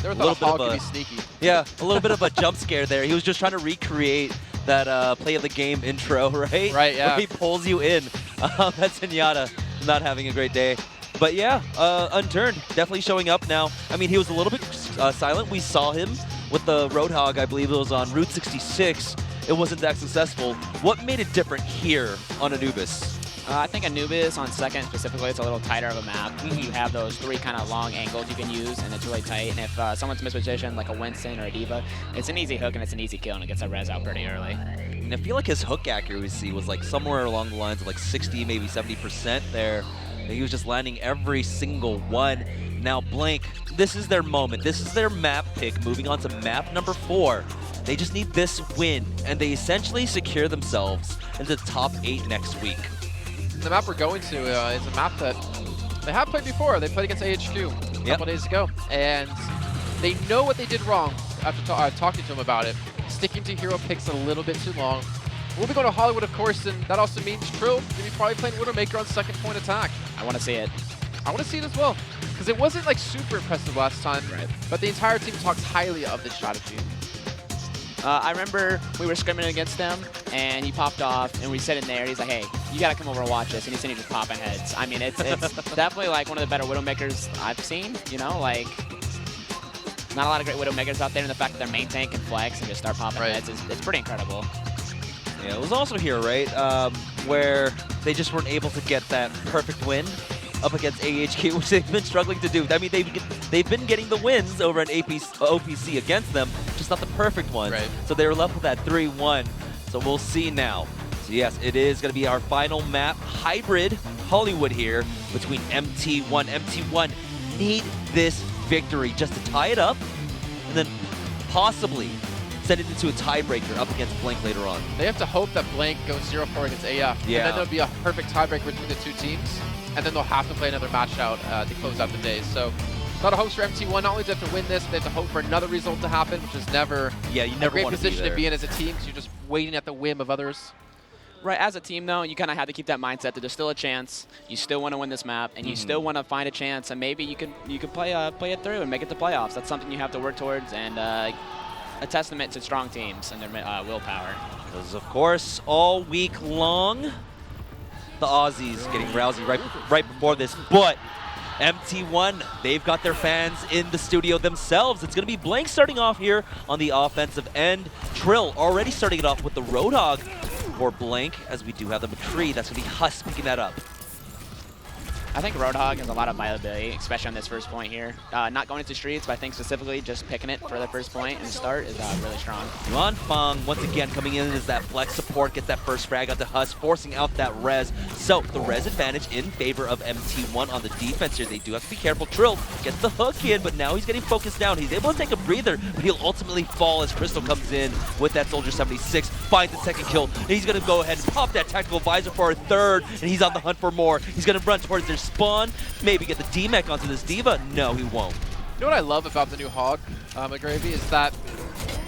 Never thought Hog could be sneaky. Yeah, a little bit of a jump scare there. He was just trying to recreate that play of the game intro, right? Right, yeah. Where he pulls you in. That's Zenyatta not having a great day. But yeah, Unturned definitely showing up now. I mean, he was a little bit silent. We saw him with the Roadhog, I believe it was on Route 66. It wasn't that successful. What made it different here on Anubis? I think Anubis on second specifically, it's a little tighter of a map. You have those 3 kind of long angles you can use, and it's really tight. And if someone's mispositioned, like a Winston or a Diva, it's an easy hook and it's an easy kill, and it gets that res out pretty early. And I feel like his hook accuracy was like somewhere along the lines of like 60, maybe 70% there. He was just landing every single one. Now Blank, this is their moment. This is their map pick, moving on to map number 4. They just need this win, and they essentially secure themselves into the top 8 next week. The map we're going to is a map that they have played before. They played against AHQ a couple days ago, and they know what they did wrong after talking to them about it. Sticking to hero picks a little bit too long. We'll be going to Hollywood, of course, and that also means Trill will be probably playing Widowmaker on second point attack. I want to see it. I want to see it as well, because it wasn't like super impressive last time, but the entire team talks highly of this strategy. I remember we were scrimming against them, and he popped off, and we sat in there, and he's like, hey, you got to come over and watch this, and he's sitting just popping heads. I mean, it's definitely like one of the better Widowmakers I've seen, you know, like, not a lot of great Widowmakers out there, and the fact that their main tank can flex and just start popping heads is pretty incredible. Yeah, it was also here, right, where they just weren't able to get that perfect win up against AHQ, which they've been struggling to do. I mean, they've been getting the wins over an OPC against them, just not the perfect ones. Right. So they were left with that 3-1. So we'll see now. So yes, it is going to be our final map, hybrid Hollywood here between MT1. MT1 need this victory just to tie it up, and then possibly send it into a tiebreaker up against Blank later on. They have to hope that Blank goes 0-4 against AF, Yeah. and then there'll be a perfect tiebreaker between the two teams, and then they'll have to play another match out to close out the day. So, a lot of hopes for MT1. Not only do they have to win this, but they have to hope for another result to happen, which is never you never a great want position to to be in as a team, because you're just waiting at the whim of others. Right, as a team, though, you kind of have to keep that mindset that there's still a chance. You still want to win this map, and you still want to find a chance, and maybe you can play it through and make it to playoffs. That's something you have to work towards, and a testament to strong teams and their willpower. Because, of course, all week long, the Aussies getting rousy right before this, but MT1, they've got their fans in the studio themselves. It's going to be Blank starting off here on the offensive end. Trill already starting it off with the Roadhog for Blank, as we do have the McCree. That's going to be Huss picking that up. I think Roadhog has a lot of viability, especially on this first point here. Not going into streets, but I think specifically just picking it for the first point and start is really strong. Yuan Fang, once again, coming in as that flex support, gets that first frag out to Huss, forcing out that res. So, the res advantage in favor of MT1 on the defense here. They do have to be careful. Trill gets the hook in, but now he's getting focused down. He's able to take a breather, but he'll ultimately fall as Crystal comes in with that Soldier 76, finds the second kill, and he's going to go ahead and pop that tactical visor for a third, and he's on the hunt for more. He's going to run towards their spawn, maybe get the D-Mech onto this Diva. No, he won't. You know what I love about the new Hog, McGravy, is that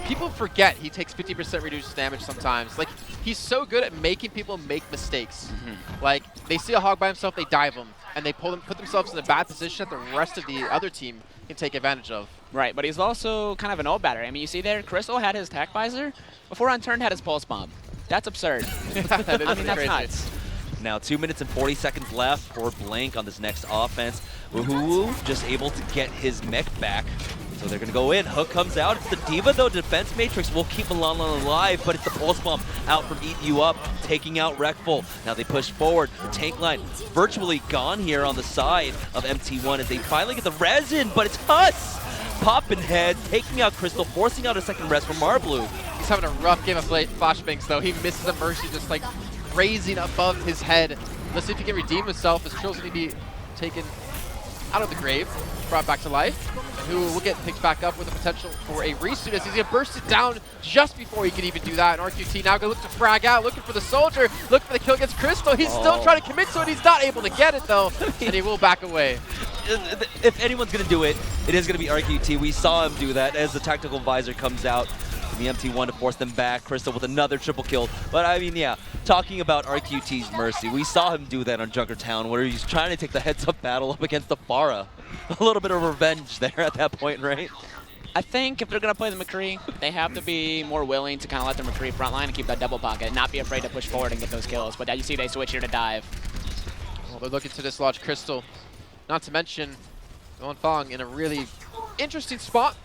people forget he takes 50% reduced damage sometimes. Like, he's so good at making people make mistakes. Like, they see a Hog by himself, they dive him, and they put themselves in a bad position that the rest of the other team can take advantage of. Right, but he's also kind of an old batter. I mean, you see there, Crystal had his tac visor before Unturned had his pulse bomb. That's absurd. That is I mean, that's crazy. nuts. Now 2 minutes and 40 seconds left for Blank on this next offense. Uhu just able to get his mech back. So they're gonna go in. Hook comes out. It's the Diva though. Defense Matrix will keep Milan alive, but it's the Pulse Bomb out from Eat You Up, taking out Wreckful. Now they push forward. Tank line virtually gone here on the side of MT1 as they finally get the res in, but it's Huss! Popping head, taking out Crystal, forcing out a second res from Marblue. He's having a rough game of flashbangs though. He misses a Mercy just like grazing above his head. Let's see if he can redeem himself as Trill's gonna be taken out of the grave, brought back to life, and who will get picked back up with the potential for a resuit as he's gonna burst it down just before he can even do that. And RQT now gonna look to frag out, looking for the soldier, looking for the kill against Crystal. He's still trying to commit to it. He's not able to get it though, and he will back away. If anyone's gonna do it, it is gonna be RQT. We saw him do that as the tactical visor comes out. The MT1 to force them back. Crystal with another triple kill. But I mean, yeah, talking about RQT's Mercy, we saw him do that on Junkertown where he's trying to take the heads-up battle up against the Pharah. A little bit of revenge there at that point, right? I think if they're going to play the McCree, they have to be more willing to kind of let the McCree frontline and keep that double pocket and not be afraid to push forward and get those kills. But as you see, they switch here to dive. Well, they're looking to dislodge Crystal. Not to mention, Fong in a really interesting spot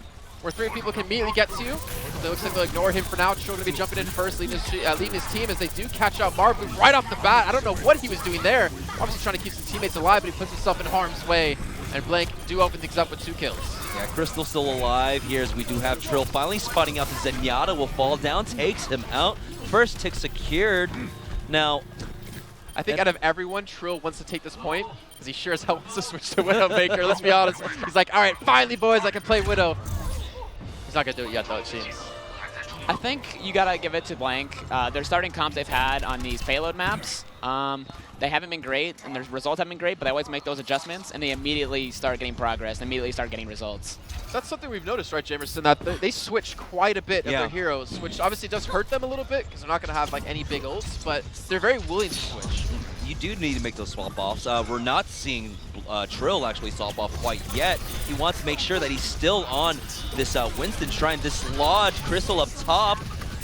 where 3 people can immediately get to you. So it looks like they'll ignore him for now. Trill going to be jumping in first, leading his team as they do catch out Marblue right off the bat. I don't know what he was doing there. Obviously trying to keep some teammates alive, but he puts himself in harm's way. And Blank do open things up with 2 kills. Yeah, Crystal's still alive here as we do have Trill finally spotting out the Zenyatta will fall down, takes him out. First tick secured. Now, I think out of everyone, Trill wants to take this point because he sure as hell wants to switch to Widowmaker. Let's be honest. He's like, all right, finally, boys, I can play Widow. He's not going to do it yet, though, it seems. I think you got to give it to Blank. Their starting comps they've had on these payload maps, they haven't been great, and their results haven't been great, but they always make those adjustments, and they immediately start getting progress, and immediately start getting results. That's something we've noticed, right, Jamerson, that they switch quite a bit of their heroes, which obviously does hurt them a little bit, because they're not going to have like any big ults, but they're very willing to switch. You do need to make those swap offs. We're not seeing Trill actually swap off quite yet. He wants to make sure that he's still on this Winston, trying to dislodge Crystal up top.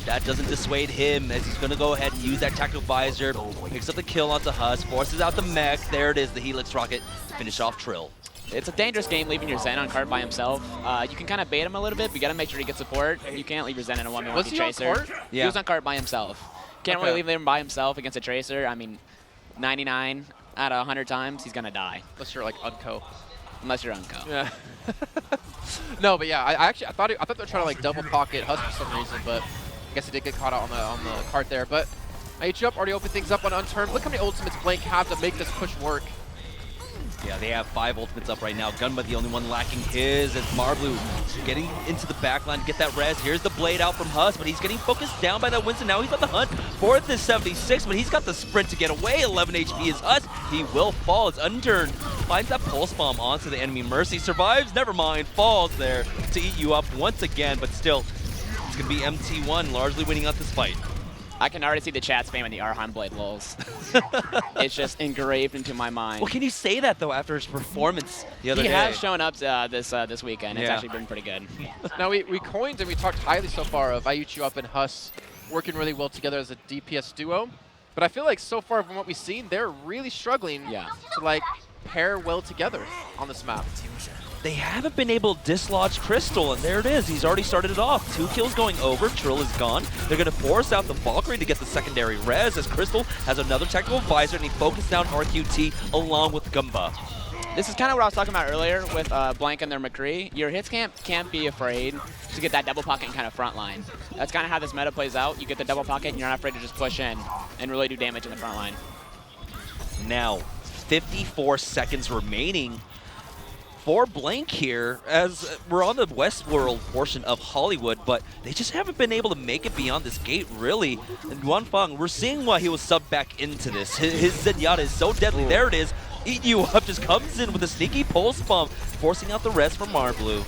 That doesn't dissuade him as he's going to go ahead and use that tactical visor. Picks up the kill onto Huss, forces out the mech. There it is, the Helix rocket. Finish off Trill. It's a dangerous game leaving your Zen on card by himself. You can kind of bait him a little bit, but you got to make sure he gets support. You can't leave your Zen in a 1v1 Tracer. On cart? Yeah. He was on card by himself. Can't really leave him by himself against a Tracer. I mean, 99 out of 100 times, he's going to die. Unless you're like Unco. Unless you're Unco. Yeah. No, but yeah, I thought they were trying to like double pocket Huss for some reason, but I guess he did get caught out on the cart there. But HU up already opened things up on Unturned. Look how many ultimates Blank have to make this push work. Yeah, they have 5 ultimates up right now. Gunba the only one lacking his as Marblue getting into the backline to get that res. Here's the blade out from Huss, but he's getting focused down by that Winston. Now he's on the hunt for the 76, but he's got the sprint to get away. 11 HP is Huss. He will fall as Unturned finds that pulse bomb onto the enemy. Mercy survives, never mind, falls there to eat you up once again, but still, it's going to be MT1 largely winning out this fight. I can already see the chat spamming the Arhan Blade lols. It's just engraved into my mind. Well, can you say that, though, after his performance the other day? He has shown up this weekend. It's actually been pretty good. Now, we coined and we talked highly so far of IUCHU up and Huss working really well together as a DPS duo. But I feel like so far from what we've seen, they're really struggling to like pair well together on this map. They haven't been able to dislodge Crystal, and there it is. He's already started it off. 2 kills going over. Trill is gone. They're going to force out the Valkyrie to get the secondary res as Crystal has another tactical visor, and he focused down RQT along with Gumba. This is kind of what I was talking about earlier with Blank and their McCree. Your hits can't be afraid to get that double pocket and kind of front line. That's kind of how this meta plays out. You get the double pocket, and you're not afraid to just push in and really do damage in the front line. Now, 54 seconds remaining for Blank here, as we're on the Westworld portion of Hollywood, but they just haven't been able to make it beyond this gate, really. And Yuanfang, we're seeing why he was subbed back into this. His Zenyatta is so deadly. There it is. Eat You Up just comes in with a sneaky pulse bomb, forcing out the rest from Marblue.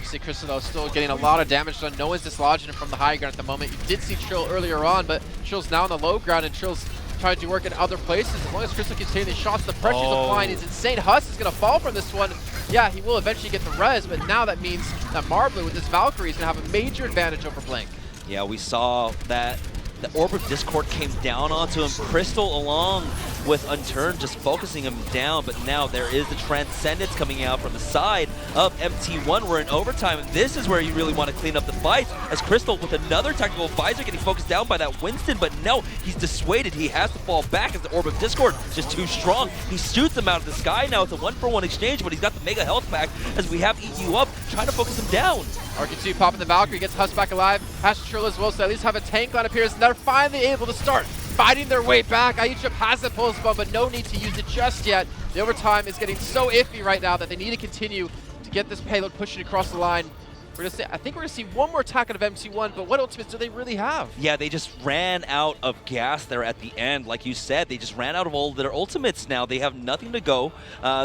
See Crystal though still getting a lot of damage done. No one's dislodging him from the high ground at the moment. You did see Trill earlier on, but Trill's now on the low ground, and Trill's trying to work in other places. As long as Crystal can take these shots, the pressure he's applying is insane. Huss is going to fall from this one. Yeah, he will eventually get the res, but now that means that Marblue with this Valkyrie is going to have a major advantage over Blank. Yeah, we saw that The Orb of Discord came down onto him. Crystal along with Unturned just focusing him down, but now there is the Transcendence coming out from the side of MT1. We're in overtime, and this is where you really want to clean up the fight, as Crystal with another Tactical Visor getting focused down by that Winston, but no, he's dissuaded. He has to fall back as the Orb of Discord just too strong. He shoots him out of the sky. Now it's a 1-for-1 exchange, but he's got the Mega Health back as we have EU up, trying to focus him down. RQ2 popping the Valkyrie, gets Huss back alive, has Trill as well, so at least have a tank on appears, and they're finally able to start fighting their way back. Aichip has the pulse bomb, but no need to use it just yet. The overtime is getting so iffy right now that they need to continue to get this payload pushing across the line. I think we're going to see one more attack out of MC1, but what ultimates do they really have? Yeah, they just ran out of gas there at the end. Like you said, they just ran out of all their ultimates now. They have nothing to go.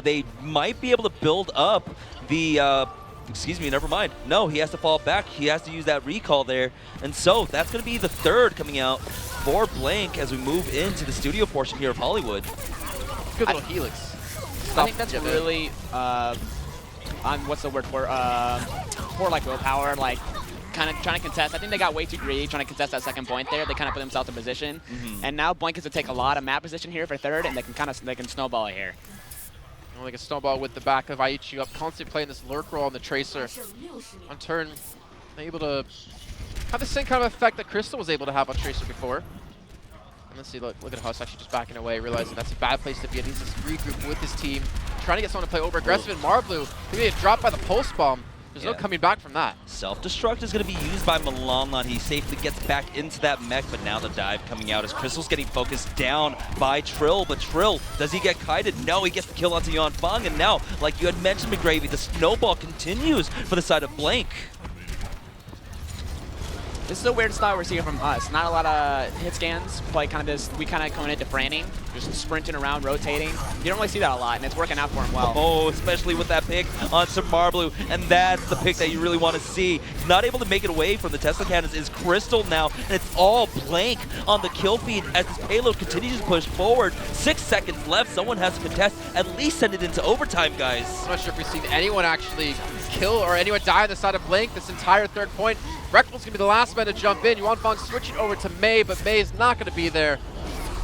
They might be able to build up the... excuse me, never mind. No, he has to fall back. He has to use that recall there. And so that's going to be the third coming out for Blank as we move into the studio portion here of Hollywood. Good little Helix. I think that's really, what's the word for like willpower, like kind of trying to contest. I think they got way too greedy trying to contest that second point there. They kind of put themselves in position. And now Blank has to take a lot of map position here for third, and they can snowball it here. Like a snowball with the back of Aichi up, constantly playing this lurk roll on the Tracer. On turn, able to have the same kind of effect that Crystal was able to have on Tracer before. And let's see, look at Huss actually just backing away, realizing that's a bad place to be. He needs to regroup with his team, trying to get someone to play over aggressive. And Marblu, he get dropped by the pulse bomb. There's no coming back from that. Self-destruct is going to be used by Malonlon. He safely gets back into that mech, but now the dive coming out as Crystal's getting focused down by Trill. But Trill, does he get kited? No, he gets the kill onto Yanfeng. And now, like you had mentioned, McGravy, the snowball continues for the side of Blank. This is a weird style we're seeing from us. Not a lot of hit scans, play kind of this, we kind of come into Franning, just sprinting around, rotating. You don't really see that a lot, and it's working out for him well. Oh, especially with that pick on some Marblu, and that's the pick that you really want to see. He's not able to make it away from the Tesla cannons is Crystal now, and it's all Blank on the kill feed as this payload continues to push forward. 6 seconds left, someone has to contest, at least send it into overtime, guys. I'm not sure if we've seen anyone actually kill or anyone die on the side of Blank this entire third point. Reckful's going to be the last man to jump in. Yuanfang switching over to Mei, but Mei is not going to be there.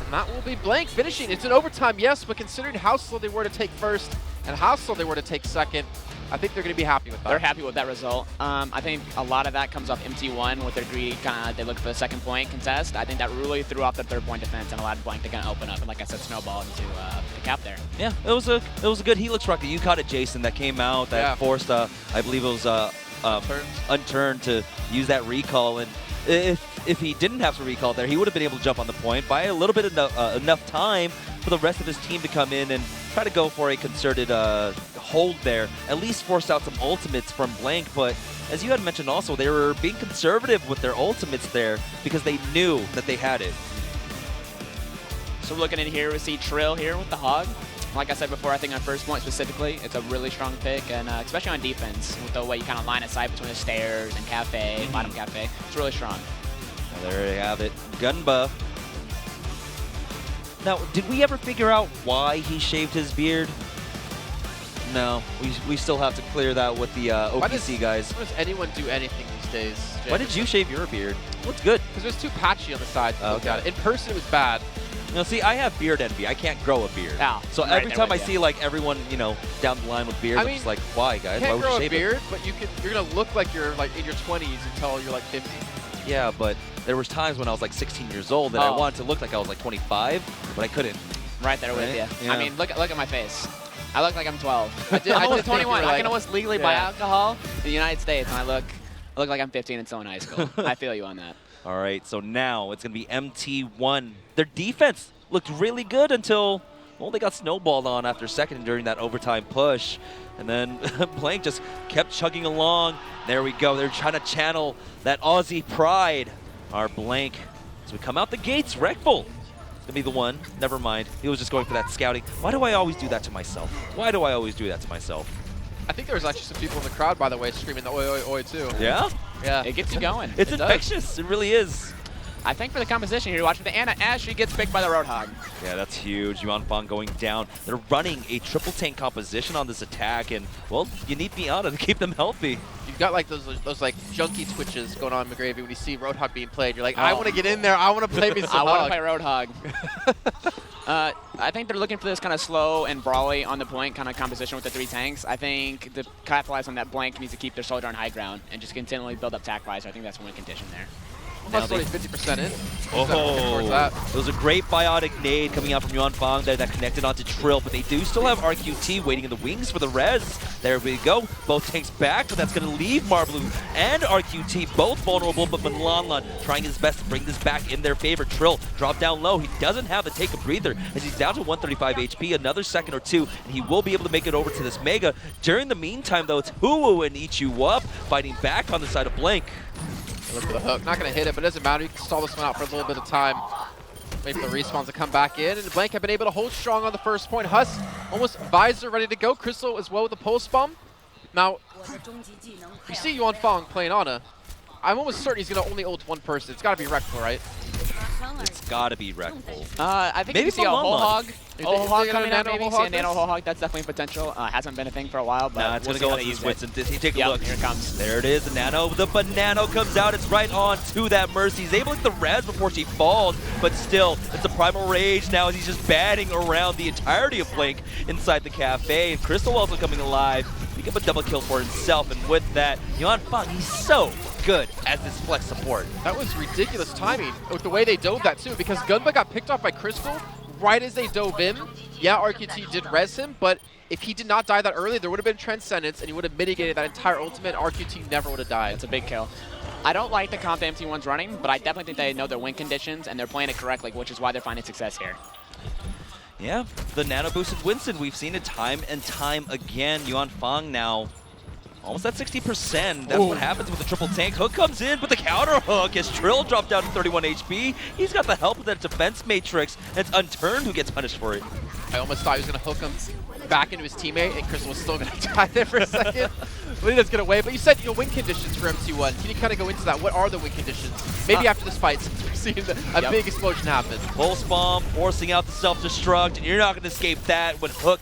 And that will be Blank finishing. It's an overtime, yes, but considering how slow they were to take first and how slow they were to take second, I think they're going to be happy with that. They're happy with that result. I think a lot of that comes off MT1 with their greedy they look for the second point contest. I think that really threw off the third point defense and allowed Blank to kind of open up and, like I said, snowball into the cap there. Yeah, it was a good Helix rock that you caught it, Jason, that came out that forced, I believe it was Unturned to use that recall. And if he didn't have to recall there, he would have been able to jump on the point by a little bit enough time for the rest of his team to come in and try to go for a concerted hold there, at least force out some ultimates from Blank. But as you had mentioned also, they were being conservative with their ultimates there because they knew that they had it. So looking in here, we see Trill here with the Hog. Like I said before, I think on first point specifically, it's a really strong pick, and especially on defense, with the way you kind of line of sight between the stairs and cafe, bottom cafe, it's really strong. Well, there you have it, Gunba. Now, did we ever figure out why he shaved his beard? No, we still have to clear that with the OPC guys. Why does anyone do anything these days, Jay? Why did you shave your beard? Looks good. Because it was too patchy on the side. Okay. In person, it was bad. No, see, I have beard envy. I can't grow a beard. Oh, so every time I see like everyone, down the line with beards, I'm just like, why, guys? You can't why would grow you shave a beard, it? but you're gonna look like you're like in your 20s until you're like 50. Yeah, but there was times when I was like 16 years old that I wanted to look like I was like 25, but I couldn't. Right there with you. Yeah. I mean, look at my face. I look like I'm 12. I did 21. I can almost legally buy Yeah. alcohol in the United States, and I look like I'm 15 and still in high school. I feel you on that. All right, so now it's going to be MT1. Their defense looked really good until, well, they got snowballed on after second during that overtime push. And then Blank just kept chugging along. There we go. They're trying to channel that Aussie pride. Our Blank, as we come out the gates, Reckful. It's going to be the one. Never mind. He was just going for that scouting. Why do I always do that to myself? Why do I always do that to myself? I think there was actually some people in the crowd, by the way, screaming the oi, oi, oi, too. Yeah? Yeah. It gets you going. It's infectious. It really is. I think for the composition here, watching the Ana as she gets picked by the Roadhog. Yeah, that's huge. Yuan Fang going down. They're running a triple tank composition on this attack, and, well, you need Miata to keep them healthy. You've got like those like junky twitches going on in McGravy when you see Roadhog being played. You're like, I want to get in there. I want to play me some I want to Hog. play Roadhog. I think they're looking for this kind of slow and brawly on the point kind of composition with the 3 tanks. I think to capitalize on that, Blank needs to keep their soldier on high ground and just continually build up tack wise. So I think that's one condition there. Plus already 50% in. Oh, it was a great biotic nade coming out from Yuan Fang there that connected onto Trill, but they do still have RQT waiting in the wings for the res. There we go. Both tanks back, but that's going to leave Marbleu and RQT both vulnerable, but Milanlan trying his best to bring this back in their favor. Trill dropped down low. He doesn't have to take a breather as he's down to 135 HP, another second or two, and he will be able to make it over to this Mega. During the meantime, though, it's Huwu and Eat You Up fighting back on the side of Blank. Look for the hook. Not going to hit it, but it doesn't matter. You can stall this one out for a little bit of time. Wait for the respawns to come back in. And Blank have been able to hold strong on the first point. Huss almost Visor ready to go. Crystal as well with the pulse bomb. Now, you see Yuan Fang playing Ana. I'm almost certain he's going to only ult one person. It's got to be Rekful, right? It's got to be Rekful. I think maybe you see a whole hog. Whole hog coming out, maybe see a nano whole hog. That's definitely potential. Hasn't been a thing for a while, but it's going to go into this Winston. Take a look. Here it comes. There it is, the nano. The banana comes out. It's right on to that Mercy. He's able to get the res before she falls, but still, it's a primal rage now as he's just batting around the entirety of Blank inside the cafe. And Crystal also coming alive. He gets a double kill for himself, and with that, Yuan Fang, he's so good as this flex support. That was ridiculous timing with the way they dove that too, because Gunba got picked off by Crystal right as they dove in. Yeah, RQT did res him, but if he did not die that early, there would have been Transcendence, and he would have mitigated that entire ultimate. RQT never would have died. That's a big kill. I don't like the comp MT1's running, but I definitely think they know their win conditions, and they're playing it correctly, which is why they're finding success here. Yeah, the nano boosted Winston, we've seen it time and time again. Yuan Fang now almost at 60%. That's what happens with the triple tank. Hook comes in, but the counter hook as Trill dropped down to 31 HP. He's got the help of that defense matrix, and it's Unturned who gets punished for it. I almost thought he was going to hook him back into his teammate, and Crystal was still going to die there for a second. But he does get away. But you said, win conditions for MT1. Can you kind of go into that? What are the win conditions? Maybe after this fight, since we're seeing a big explosion happen. Pulse bomb, forcing out the self-destruct, and you're not going to escape that when Hook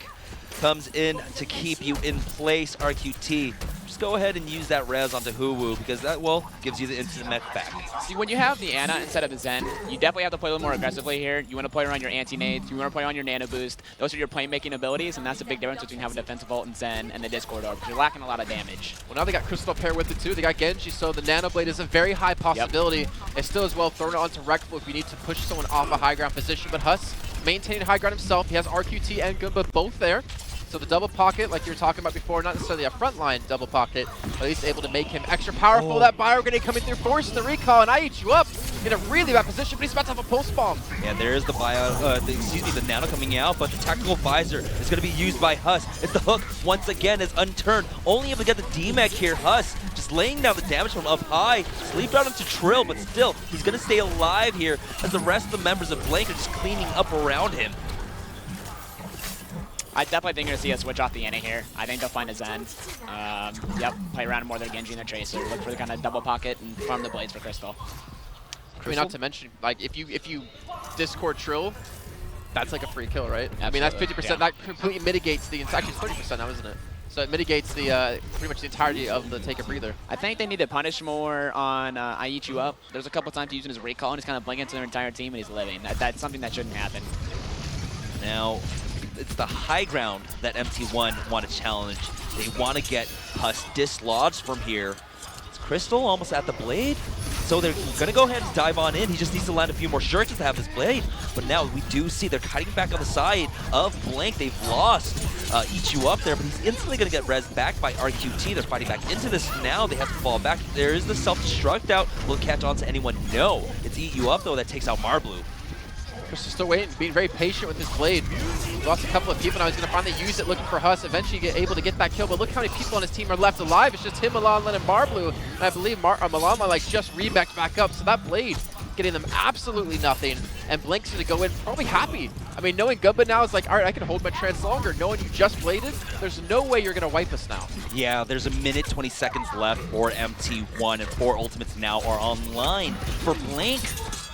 comes in to keep you in place. RQT, just go ahead and use that res onto Huwu, because that, well, gives you the instant mech back. See, when you have the Ana instead of the Zen, you definitely have to play a little more aggressively here. You want to play around your anti-nades, you want to play on your nano boost. Those are your playmaking abilities, and that's the big difference between having a defensive ult and Zen and the Discord orb, because you're lacking a lot of damage. Well, now they got Crystal pair with it too. They got Genji, so the Nano Blade is a very high possibility. It's still as well thrown onto Rekful if you need to push someone off a high ground position, but Huss maintaining high ground himself. He has RQT and Goomba both there. So the double pocket, like you were talking about before, not necessarily a frontline double pocket, but at least able to make him extra powerful. That bio grenade coming through, forcing the recall, and I Eat You Up in a really bad position, but he's about to have a pulse bomb. Yeah, there is the the nano coming out, but the tactical visor is going to be used by Huss. It's the hook once again is Unturned, only able to get the D-Mech here. Huss just laying down the damage from up high, sleep out into Trill, but still he's going to stay alive here as the rest of the members of Blank are just cleaning up around him. I definitely think you're going to see a switch off the Ana here. I think they'll find a Zen. Play around more their Genji and their Tracer. Look for the kind of double pocket and farm the blades for Crystal. I mean, not to mention, like, if you Discord Trill, that's like a free kill, right? Absolutely. I mean, that's 50%. Yeah. That completely mitigates the, actually it's 30% now, isn't it? So it mitigates the pretty much the entirety of the take a breather. I think they need to punish more on I Eat You Up. There's a couple times using his recall and he's kind of blinking to their entire team and he's living. That's something that shouldn't happen. Now, it's the high ground that MT1 want to challenge. They want to get Huss dislodged from here. It's Crystal almost at the blade. So they're going to go ahead and dive on in. He just needs to land a few more shurikens to have this blade. But now we do see they're cutting back on the side of Blank. They've lost Eat You Up there, but he's instantly going to get res back by RQT. They're fighting back into this now. They have to fall back. There is the self-destruct out. Will it catch on to anyone? No. It's Eat You Up, though, that takes out Marbleu. Crystal's still waiting, being very patient with his blade. Lost a couple of people, now he's going to finally use it, looking for Huss, eventually able to get that kill, but look how many people on his team are left alive. It's just him, Milanlan, and Marbleu, and I believe Milanlan like just remexed back up, so that blade getting them absolutely nothing, and Blank's going to go in probably happy. I mean, knowing Gumba now is like, all right, I can hold my trance longer. Knowing you just bladed, there's no way you're going to wipe us now. Yeah, there's a minute, 20 seconds left for MT1, and 4 ultimates now are online for Blank.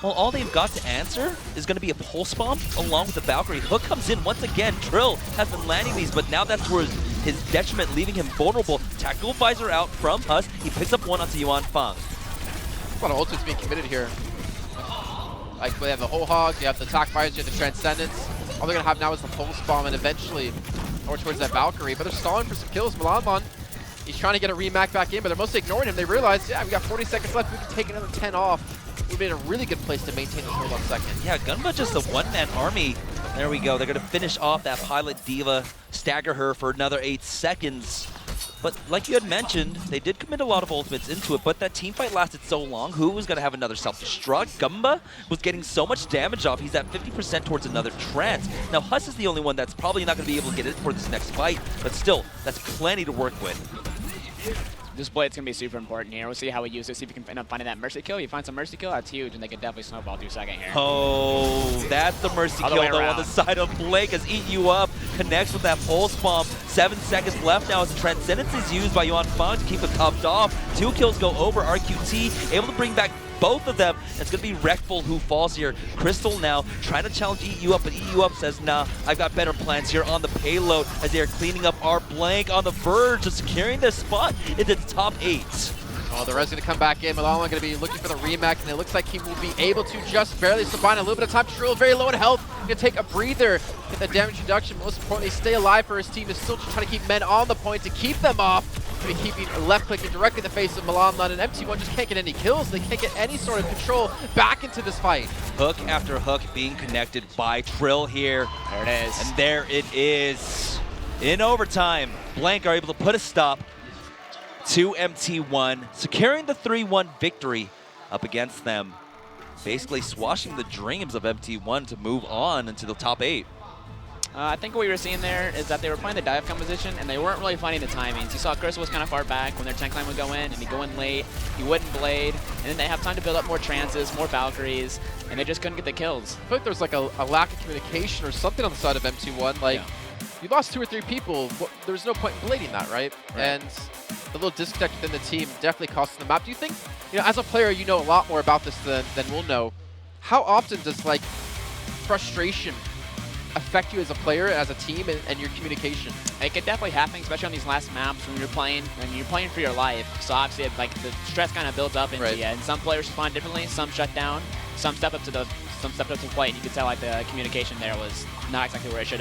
Well, all they've got to answer is going to be a pulse bomb along with the Valkyrie. Hook comes in once again. Trill has been landing these, but now that's where his detriment, leaving him vulnerable. Tactical visor out from Huss. He picks up one onto Yuan Fang. A lot of ultimates being committed here. Like, they have the whole hog, you have the attack visor, you have the transcendence. All they're gonna have now is the pulse bomb and eventually over towards that Valkyrie, but they're stalling for some kills. Milanman, he's trying to get a remac back in, but they're mostly ignoring him. They realize, yeah, we got 40 seconds left, we can take another 10 off. We've been in a really good place to maintain this hold on second. Yeah, Gunba just a one-man army. There we go. They're going to finish off that Pilot Diva, stagger her for another 8 seconds. But like you had mentioned, they did commit a lot of ultimates into it, but that team fight lasted so long. Who was going to have another self-destruct? Gumba was getting so much damage off. He's at 50% towards another trance. Now, Huss is the only one that's probably not going to be able to get it for this next fight, but still, that's plenty to work with. This blade's going to be super important here. We'll see how we use it, see if we can end up finding that Mercy kill. You find some Mercy kill, that's huge, and they can definitely snowball through second here. Oh, that's the Mercy kill, though, on the side of Blake as Eat You Up connects with that Pulse Bomb. 7 seconds left now as the Transcendence is used by Yuan Fang to keep the cupped off. 2 kills go over. RQT able to bring back both of them. It's going to be Wreckful who falls here. Crystal now trying to challenge Eat You Up, but Eat You Up says, nah, I've got better plans here on the payload as they are cleaning up our blank on the verge of securing their spot into the top 8. Oh, the Red's going to come back in. Milan going to be looking for the remax, and it looks like he will be able to just barely survive. A little bit of time. Trill very low in health. Going to take a breather, get the damage reduction. Most importantly, stay alive for his team. Is still trying to keep men on the point to keep them off. Going to be keeping left clicking directly in the face of Milan. And MT1 just can't get any kills. They can't get any sort of control back into this fight. Hook after hook being connected by Trill here. There it is. And there it is. In overtime, Blank are able to put a stop to MT1, securing the 3-1 victory up against them. Basically swashing the dreams of MT1 to move on into the top 8. I think what we were seeing there is that they were playing the dive composition and they weren't really finding the timings. You saw Crystal was kind of far back when their tank line would go in and he'd go in late, he wouldn't blade, and then they have time to build up more trances, more Valkyries, and they just couldn't get the kills. I feel like there's like a lack of communication or something on the side of MT1. Like, you lost 2 or 3 people, there was no point in blading that, right? And the little disconnect within the team definitely cost them the map. Do you think, you know, as a player, you know a lot more about this than we'll know. How often does like frustration affect you as a player, as a team, and your communication? It could definitely happen, especially on these last maps when you're playing for your life. So obviously, like the stress kind of builds up into you, and some players respond differently. Some shut down. Some step up to the plate. And you could tell like the communication there was not exactly where it should have